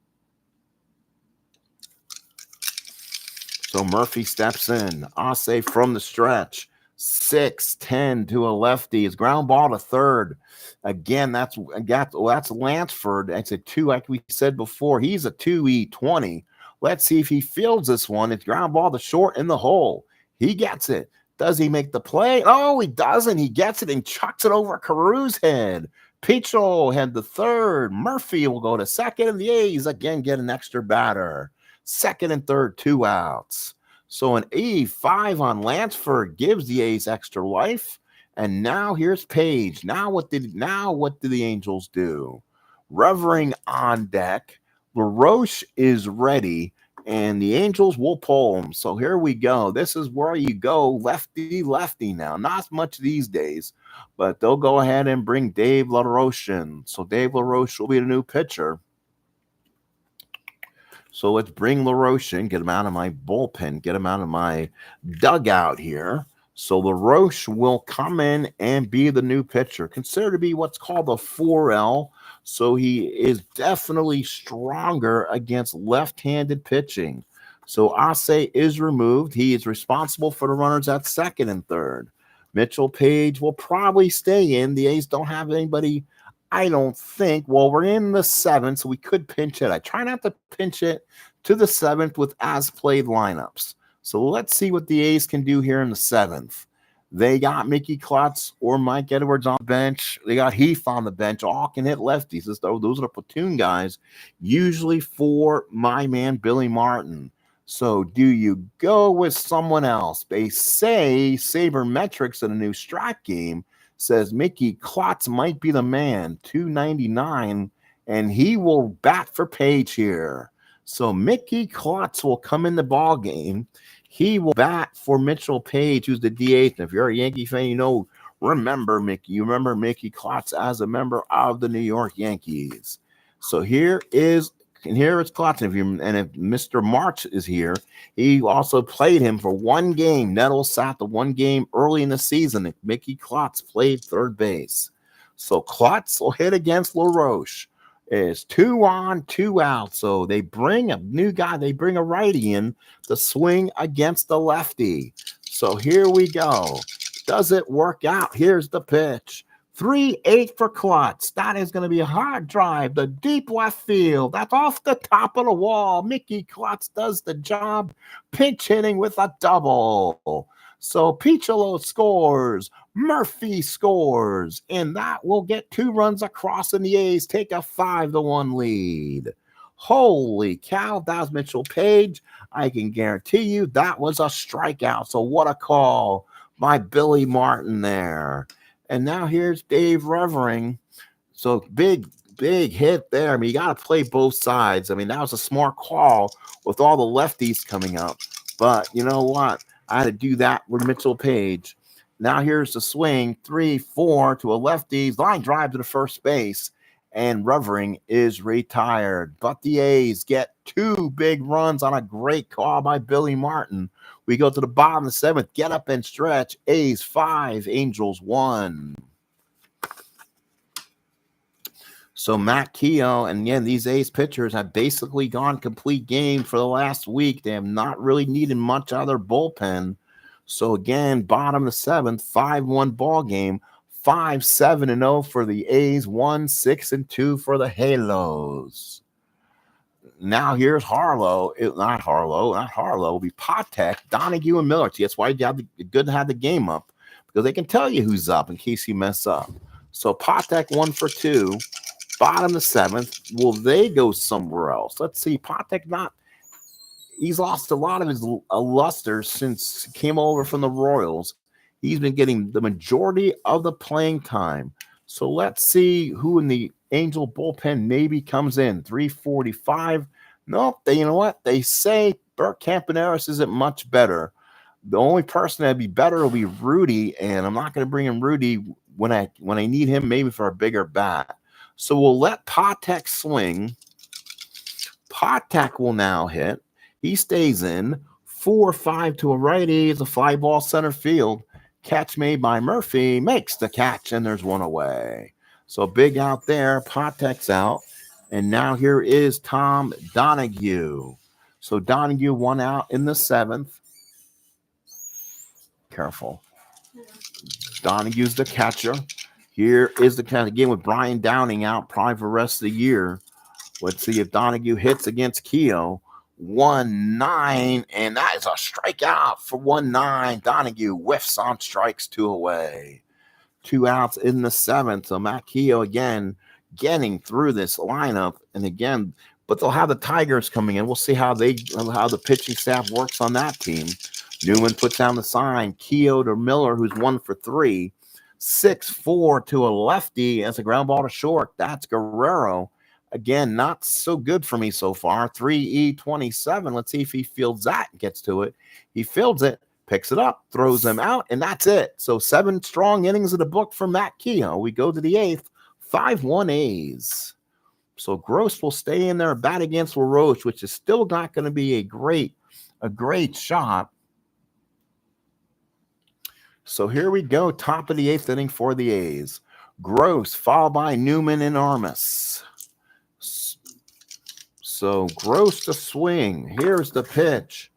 So Murphy steps in. Aase from the stretch. 6-10 to a lefty. His ground ball to third. Again, that's Lansford. That's a 2, like we said before. He's a 2E20. Let's see if he fields this one. It's ground ball to short in the hole. He gets it. Does he make the play? Oh, he doesn't. He gets it and chucks it over Caru's head. Piccolo had the third. Murphy will go to second, and the A's again get an extra batter. Second and third, 2 outs. So an 85 on Lansford gives the A's extra life. And now here's Page. Now what did the Angels do? Revering on deck. LaRoche is ready, and the Angels will pull him. So here we go. This is where you go lefty now. Not much these days, but they'll go ahead and bring Dave LaRoche in. So Dave LaRoche will be the new pitcher. So let's bring LaRoche in, get him out of my bullpen, get him out of my dugout here. So LaRoche will come in and be the new pitcher, considered to be what's called a 4L. So he is definitely stronger against left-handed pitching. So Aase is removed. He is responsible for the runners at second and third. Mitchell Page will probably stay in. The A's don't have anybody, I don't think. Well, we're in the seventh, so we could pinch it. I try not to pinch it to the seventh with as-played lineups. So let's see what the A's can do here in the seventh. They got Mickey Klutz or Mike Edwards on the bench. They got Heath on the bench. All can hit lefties. Those are the platoon guys, usually for my man Billy Martin. So do you go with someone else? They say Sabermetrics in a new Strat game says Mickey Klutz might be the man, 299, and he will bat for Page here. So Mickey Klutz will come in the ball game. He will bat for Mitchell Page, who's the DH. And if you're a Yankee fan, you remember Mickey. You remember Mickey Klutz as a member of the New York Yankees. So here is Klutz. And if Mr. March is here, he also played him for one game. Nettles sat the one game early in the season. Mickey Klutz played third base. So Klutz will hit against LaRoche. It's 2 on, 2 out. So they bring a new guy. They bring a righty in to swing against the lefty. So here we go. Does it work out? Here's the pitch. 3-8 for Klutz. That is going to be a hard drive. The deep left field. That's off the top of the wall. Mickey Klutz does the job. Pinch hitting with a double. So Piccolo scores. Murphy scores. And that will get 2 runs across, and the A's take a 5-1 lead. Holy cow, that was Mitchell Page. I can guarantee you that was a strikeout. So what a call by Billy Martin there. And now here's Dave Revering. So big hit there. I mean, you got to play both sides. I mean, that was a smart call with all the lefties coming up. But you know what? I had to do that with Mitchell Page. Now here's the swing. 3-4 to a lefty. Line drive to the first base. And Revering is retired. But the A's get 2 big runs on a great call by Billy Martin. We go to the bottom of the 7th. Get up and stretch. A's 5, Angels 1. So Matt Keough, and again, these A's pitchers have basically gone complete game for the last week. They have not really needed much out of their bullpen. So again, bottom of the 7th, 5-1 ball game. 5-7-0 for the A's, 1-6-2 for the Halos. Now here's Harlow. Not Harlow. It'll be Patek, Donahue, and Miller. That's why it's good to have the game up, because they can tell you who's up in case you mess up. So Patek 1 for 2. Bottom of the 7th. Will they go somewhere else? Let's see. Patek he's lost a lot of his luster since he came over from the Royals. He's been getting the majority of the playing time. So let's see who in the Angel bullpen maybe comes in. 345. Nope. You know what? They say Bert Campaneris isn't much better. The only person that'd be better will be Rudy, and I'm not going to bring in Rudy when I need him, maybe for a bigger bat. So we'll let Patek swing. Patek will now hit. He stays in. 4-5 to a righty. It's a fly ball center field. Catch made by Murphy. Makes the catch, and there's one away. So big out there. Patek's out. And now here is Tom Donahue. So Donahue 1 out in the 7th. Careful. Donahue's the catcher. Here is the catcher again with Brian Downing out probably for the rest of the year. Let's see if Donahue hits against Keough. 1-9, and that is a strikeout for 1-9. Donahue whiffs on strikes, 2 away. 2 outs in the 7th. So Matt Keough again getting through this lineup. And again, but they'll have the Tigers coming in. We'll see how the pitching staff works on that team. Newman puts down the sign. Keough to Miller, who's 1 for 3. 6-4 to a lefty as a ground ball to short. That's Guerrero. Again, not so good for me so far. 3-27. Let's see if he fields that and gets to it. He fields it, picks it up, throws them out, and that's it. So 7 strong innings of the book from Matt Keough. We go to the 8th, 5-1 A's. So Gross will stay in there, bat against LaRoche, which is still not going to be a great shot. So here we go, top of the 8th inning for the A's. Gross, followed by Newman and Armas. So Gross to swing. Here's the pitch.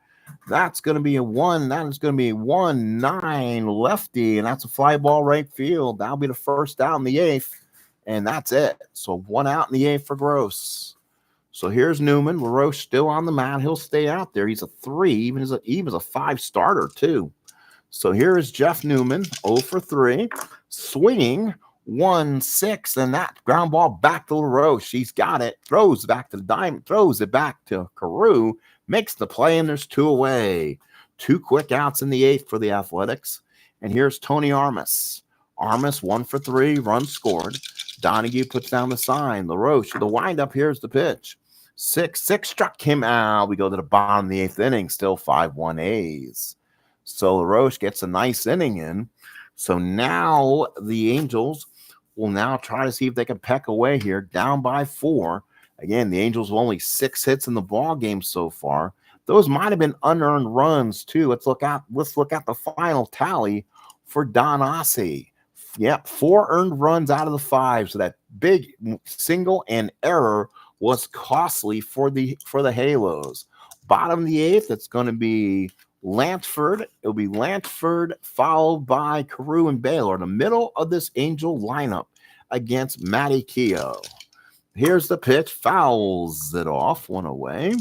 That's going to be a 1. That is going to be a 1-9 lefty, and that's a fly ball right field. That'll be the first out in the 8th, and that's it. So 1 out in the 8th for Gross. So here's Newman. LaRoche still on the mound. He'll stay out there. He's a 3, even as a 5 starter too. So here is Jeff Newman, 0 for 3, swinging 1-6, and that ground ball back to LaRoche. He's got it, throws back to the diamond, throws it back to Keough, makes the play, and there's 2 away. 2 quick outs in the 8th for the Athletics. And here's Tony Armas. Armas 1 for 3, runs scored. Donahue puts down the sign. LaRoche, the windup, here's the pitch. 6-6 struck him out. We go to the bottom of the 8th inning, still 5-1 A's. So LaRoche gets a nice inning in. So now the Angels will now try to see if they can peck away here, down by 4. Again, the Angels have only 6 hits in the ball game so far. Those might have been unearned runs too. Let's look at the final tally for Don Aase. Yep, 4 earned runs out of the 5. So that big single and error was costly for the Halos. Bottom of the 8th, it's going to be Lansford. It'll be Lansford followed by Keough and Baylor in the middle of this Angel lineup against Matty Keough. Here's the pitch, fouls it off, 1 away.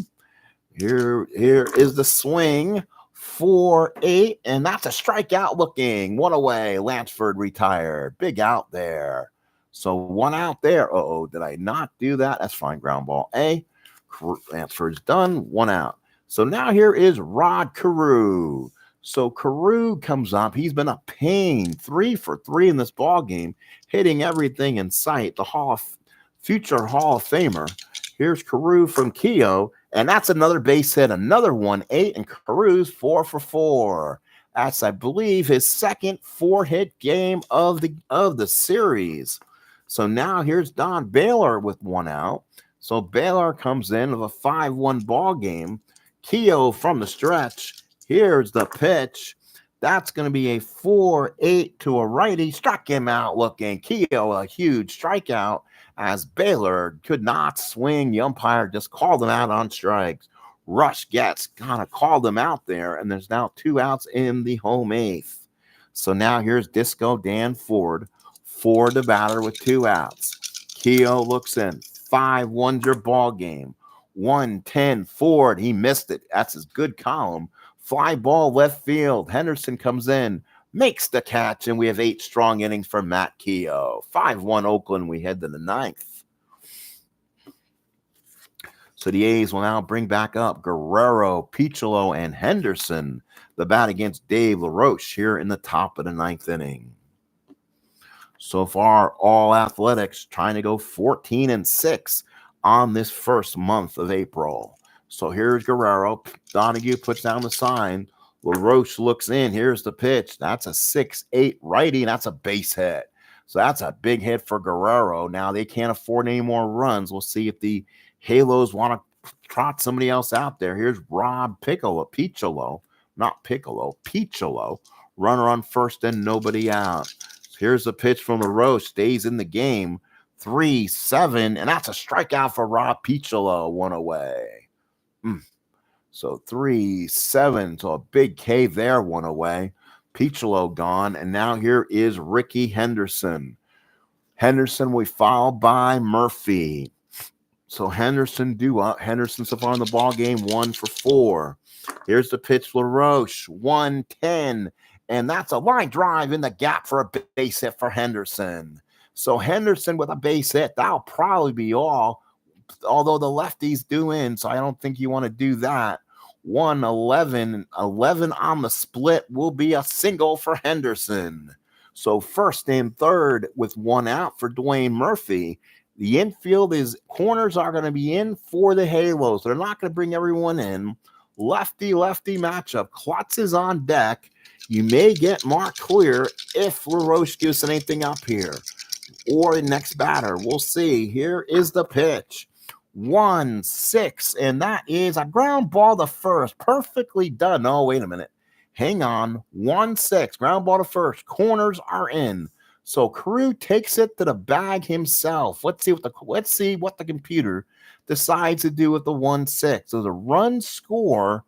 Here is the swing, 4-8, and that's a strikeout looking, 1 away. Lansford retired, big out there. So 1 out there. Did I not do that? That's fine. Ground ball A. Lansford's done, 1 out. So now here is Rod Keough. So Keough comes up. He's been a pain, 3 for 3 in this ball game, hitting everything in sight. The future Hall of Famer. Here's Keough from Keough, and that's another base hit, another 1-8, and Caru's 4 for 4. That's, I believe, his second 4-hit game of the series. So now here's Don Baylor with 1 out. So Baylor comes in with a 5-1 ball game. Keough from the stretch. Here's the pitch. That's going to be a 4-8 to a righty. Struck him out looking. Keough, a huge strikeout as Baylor could not swing. The umpire just called him out on strikes. Rush Getz kind of called him out there, and there's now 2 outs in the home 8th. So now here's Disco Dan Ford. Ford the batter with 2 outs. Keough looks in. 5-1's your ball game. 1-10 Ford. He missed it. That's his good column. Fly ball left field. Henderson comes in, makes the catch, and we have 8 strong innings for Matt Keough. 5-1 Oakland. We head to the 9th. So the A's will now bring back up Guerrero, Piccolo, and Henderson. The bat against Dave LaRoche here in the top of the 9th inning. So far, all Athletics trying to go 14-6 on this first month of April. So here's Guerrero. Donahue puts down the sign. LaRoche looks in. Here's the pitch. That's a 6-8 righty, and that's a base hit. So that's a big hit for Guerrero. Now they can't afford any more runs. We'll see if the Halos want to trot somebody else out there. Here's Rob Piccolo. Runner on first and nobody out. Here's the pitch from LaRoche. Stays in the game. 3-7, and that's a strikeout for Rob Piccolo. 1 away. So 3-7, so a big cave there, 1 away. Piccolo gone, and now here is Ricky Henderson. Henderson will be followed by Murphy. So Henderson so far in the ball game, 1 for 4. Here's the pitch, LaRoche, 1-10, and that's a line drive in the gap for a base hit for Henderson. So Henderson with a base hit, that'll probably be all. although the lefties do in, so I don't think you want to do that. 1-11, 11 on the split will be a single for Henderson. So first and third with one out for Dwayne Murphy. The infield corners are going to be in for the Halos. They're not going to bring everyone in. Lefty-lefty matchup. Klutz is on deck. You may get Mark Clear if LaRoche gives anything up here. Or the next batter. We'll see. Here is the pitch. 1-6, and that is a ground ball to first. Perfectly done. Oh, wait a minute. Hang on. 1-6. Ground ball to first. Corners are in. So Keough takes it to the bag himself. Let's see what the computer decides to do with the 1-6. Does a run score?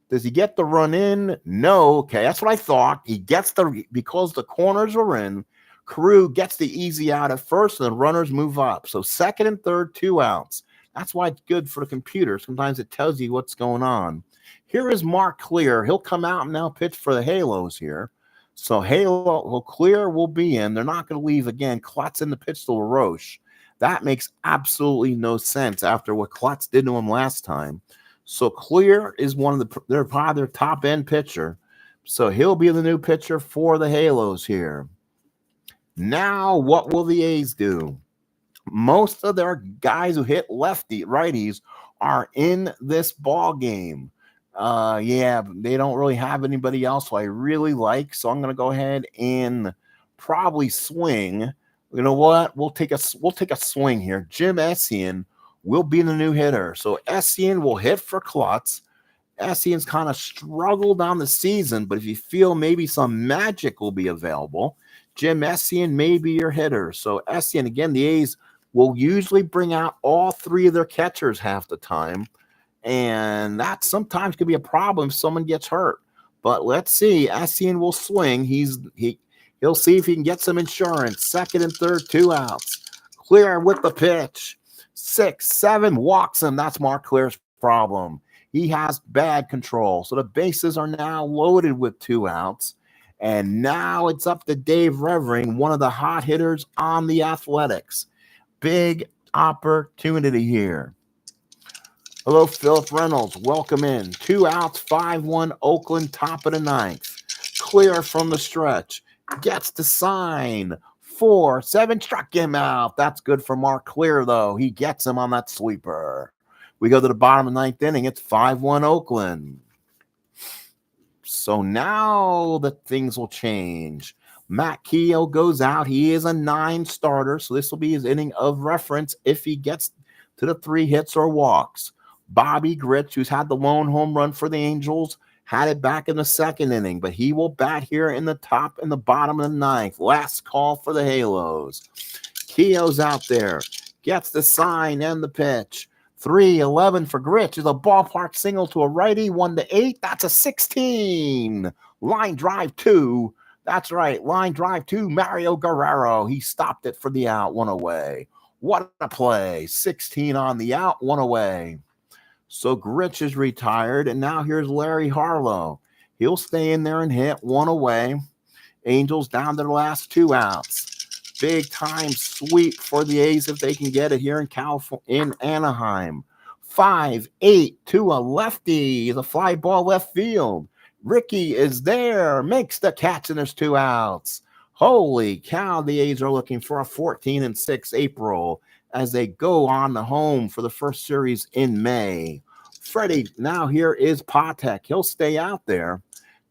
Does he get the run in? No. Okay, that's what I thought. He gets because the corners are in. Keough gets the easy out at first, and the runners move up. So second and third, 2 outs. That's why it's good for the computer. Sometimes it tells you what's going on. Here is Mark Clear. He'll come out and now pitch for the Halos here. So Clear will be in. They're not going to leave again. Klutz in the pitch to LaRoche. That makes absolutely no sense after what Klutz did to him last time. So Clear is they're probably their top end pitcher. So he'll be the new pitcher for the Halos here. Now, what will the A's do? Most of their guys who hit righties are in this ball game. Yeah, they don't really have anybody else who I really like, so I'm going to go ahead and probably swing. You know what? We'll take a swing here. Jim Essien will be the new hitter. So Essien will hit for Klutz. Essien's kind of struggled on the season, but if you feel maybe some magic will be available, Jim Essien may be your hitter. So Essien, again, the A's will usually bring out all 3 of their catchers half the time. And that sometimes could be a problem if someone gets hurt. But let's see. Essien will swing. He'll see if he can get some insurance. Second and third, 2 outs. Clear with the pitch. 6-7 walks him. That's Mark Clear's problem. He has bad control. So the bases are now loaded with 2 outs. And now it's up to Dave Revering, one of the hot hitters on the Athletics. Big opportunity here. Hello, Philip Reynolds. Welcome in. 2 outs, 5-1, Oakland, top of the 9th. Clear from the stretch. Gets the sign. 4-7, struck him out. That's good for Mark Clear, though. He gets him on that sweeper. We go to the bottom of the 9th inning. It's 5-1 Oakland. So now the things will change. Matt Keough goes out. He is a 9 starter, so this will be his inning of reference if he gets to the 3 hits or walks. Bobby Grich, who's had the lone home run for the Angels, had it back in the 2nd inning, but he will bat here in the top and the bottom of the 9th. Last call for the Halos. Keough's out there. Gets the sign and the pitch. 3-11 for Grich is a ballpark single to a righty, 1-8. That's a 16. Line drive 2. That's right. Line drive 2. Mario Guerrero. He stopped it for the out. 1 away. What a play. 16 on the out. 1 away. So Grich is retired. And now here's Larry Harlow. He'll stay in there and hit. 1 away. Angels down to the last 2 outs. Big time sweep for the A's if they can get it here in Anaheim. 5-8 to a lefty. The fly ball left field. Ricky is there. Makes the catch and there's 2 outs. Holy cow, the A's are looking for a 14-6 April as they go on the home for the first series in May. Freddie, now here is Patek. He'll stay out there.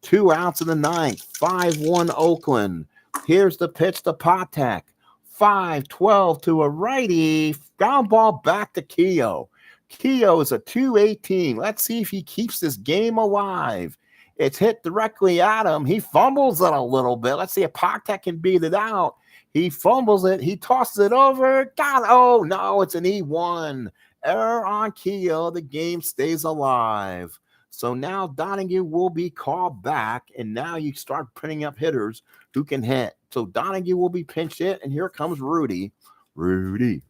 2 outs in the 9th. 5-1 Oakland. Here's the pitch to Patek. 5-12 to a righty. Ground ball back to Keough. Keough is a 218. Let's see if he keeps this game alive. It's hit directly at him. He fumbles it a little bit. Let's see if Patek can beat it out. He fumbles it. He tosses it over. God, oh, no, it's an E1. Error on Keough. The game stays alive. So now Donahue will be called back, and now you start putting up hitters who can hit. So Donahue will be pinch hit, and here comes Rudy. Rudy.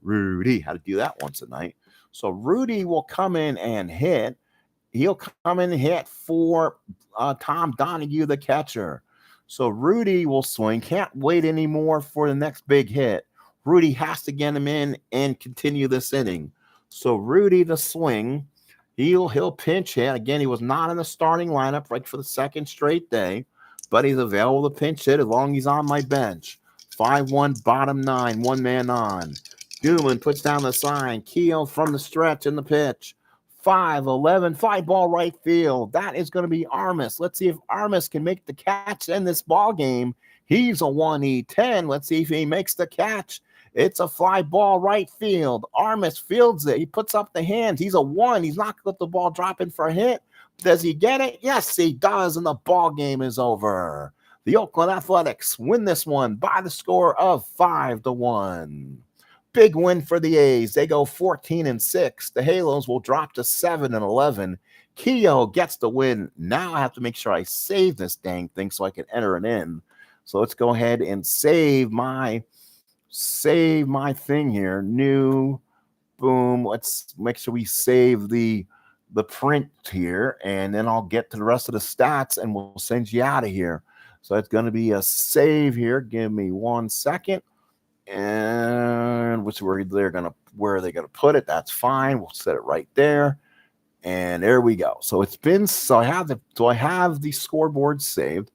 Had to do that once a night. So Rudy will come in and hit. He'll come in and hit for Tom Donahue, the catcher. So Rudy will swing. Can't wait anymore for the next big hit. Rudy has to get him in and continue this inning. So Rudy to swing. He'll pinch hit. Again, he was not in the starting lineup right for the second straight day, but he's available to pinch hit as long as he's on my bench. 5-1, bottom 9, one man on. Newman puts down the sign. Keough from the stretch in the pitch. 5-11, fly ball right field. That is going to be Armas. Let's see if Armas can make the catch in this ball game. He's a 1E10. Let's see if he makes the catch. It's a fly ball right field. Armas fields it. He puts up the hands. He's a 1. He's not going to let the ball drop in for a hit. Does he get it? Yes, he does, and the ball game is over. The Oakland Athletics win this one by the score of 5-1. Big win for the A's. They go 14-6. The Halos will drop to 7-11. Keough gets the win. Now I have to make sure I save this dang thing so I can enter it in. So let's go ahead and save my thing here. New, boom. Let's make sure we save the print here, and then I'll get to the rest of the stats and we'll send you out of here. So it's going to be a save here. Give me 1 second. And where are they gonna put it? That's fine. We'll set it right there. And there we go. So I have the scoreboard saved,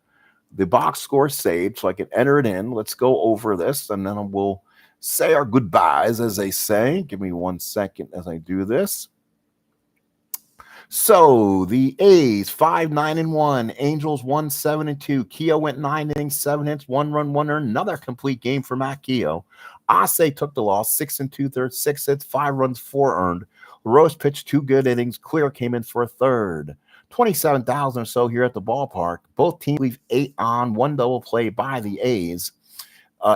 the box score saved, so I can enter it in. Let's go over this, and then we'll say our goodbyes, as they say. Give me 1 second as I do this. So the A's 5-9-1, Angels 1-7-2. Keough went 9 innings, 7 hits, 1 run, 1 earned. Another complete game for Matt Keough. Aase took the loss, 6 2/3, 6 hits, 5 runs, 4 earned. Rose pitched 2 good innings. Clear came in for a third. 27,000 or so here at the ballpark. Both teams leave 8 on, 1 double play by the A's.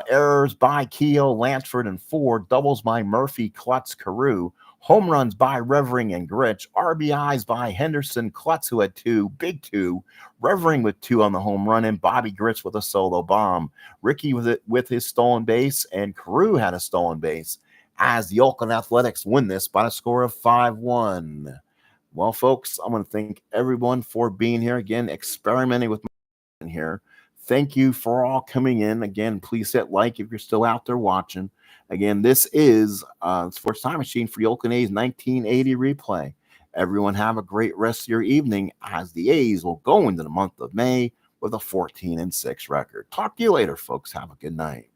Errors by Keough, Lansford, and 4. Doubles by Murphy, Klutz, Keough. Home runs by Revering and Grich. RBIs by Henderson, Klutz, who had 2, big 2. Revering with 2 on the home run, and Bobby Grich with a solo bomb. Ricky with his stolen base, and Keough had a stolen base, as the Oakland Athletics win this by a score of 5-1. Well, folks, I want to thank everyone for being here again, experimenting with my here. Thank you for all coming in. Again, please hit like if you're still out there watching. Again, this is Sports Time Machine for the Oakland A's 1980 replay. Everyone have a great rest of your evening, as the A's will go into the month of May with a 14-6 record. Talk to you later, folks. Have a good night.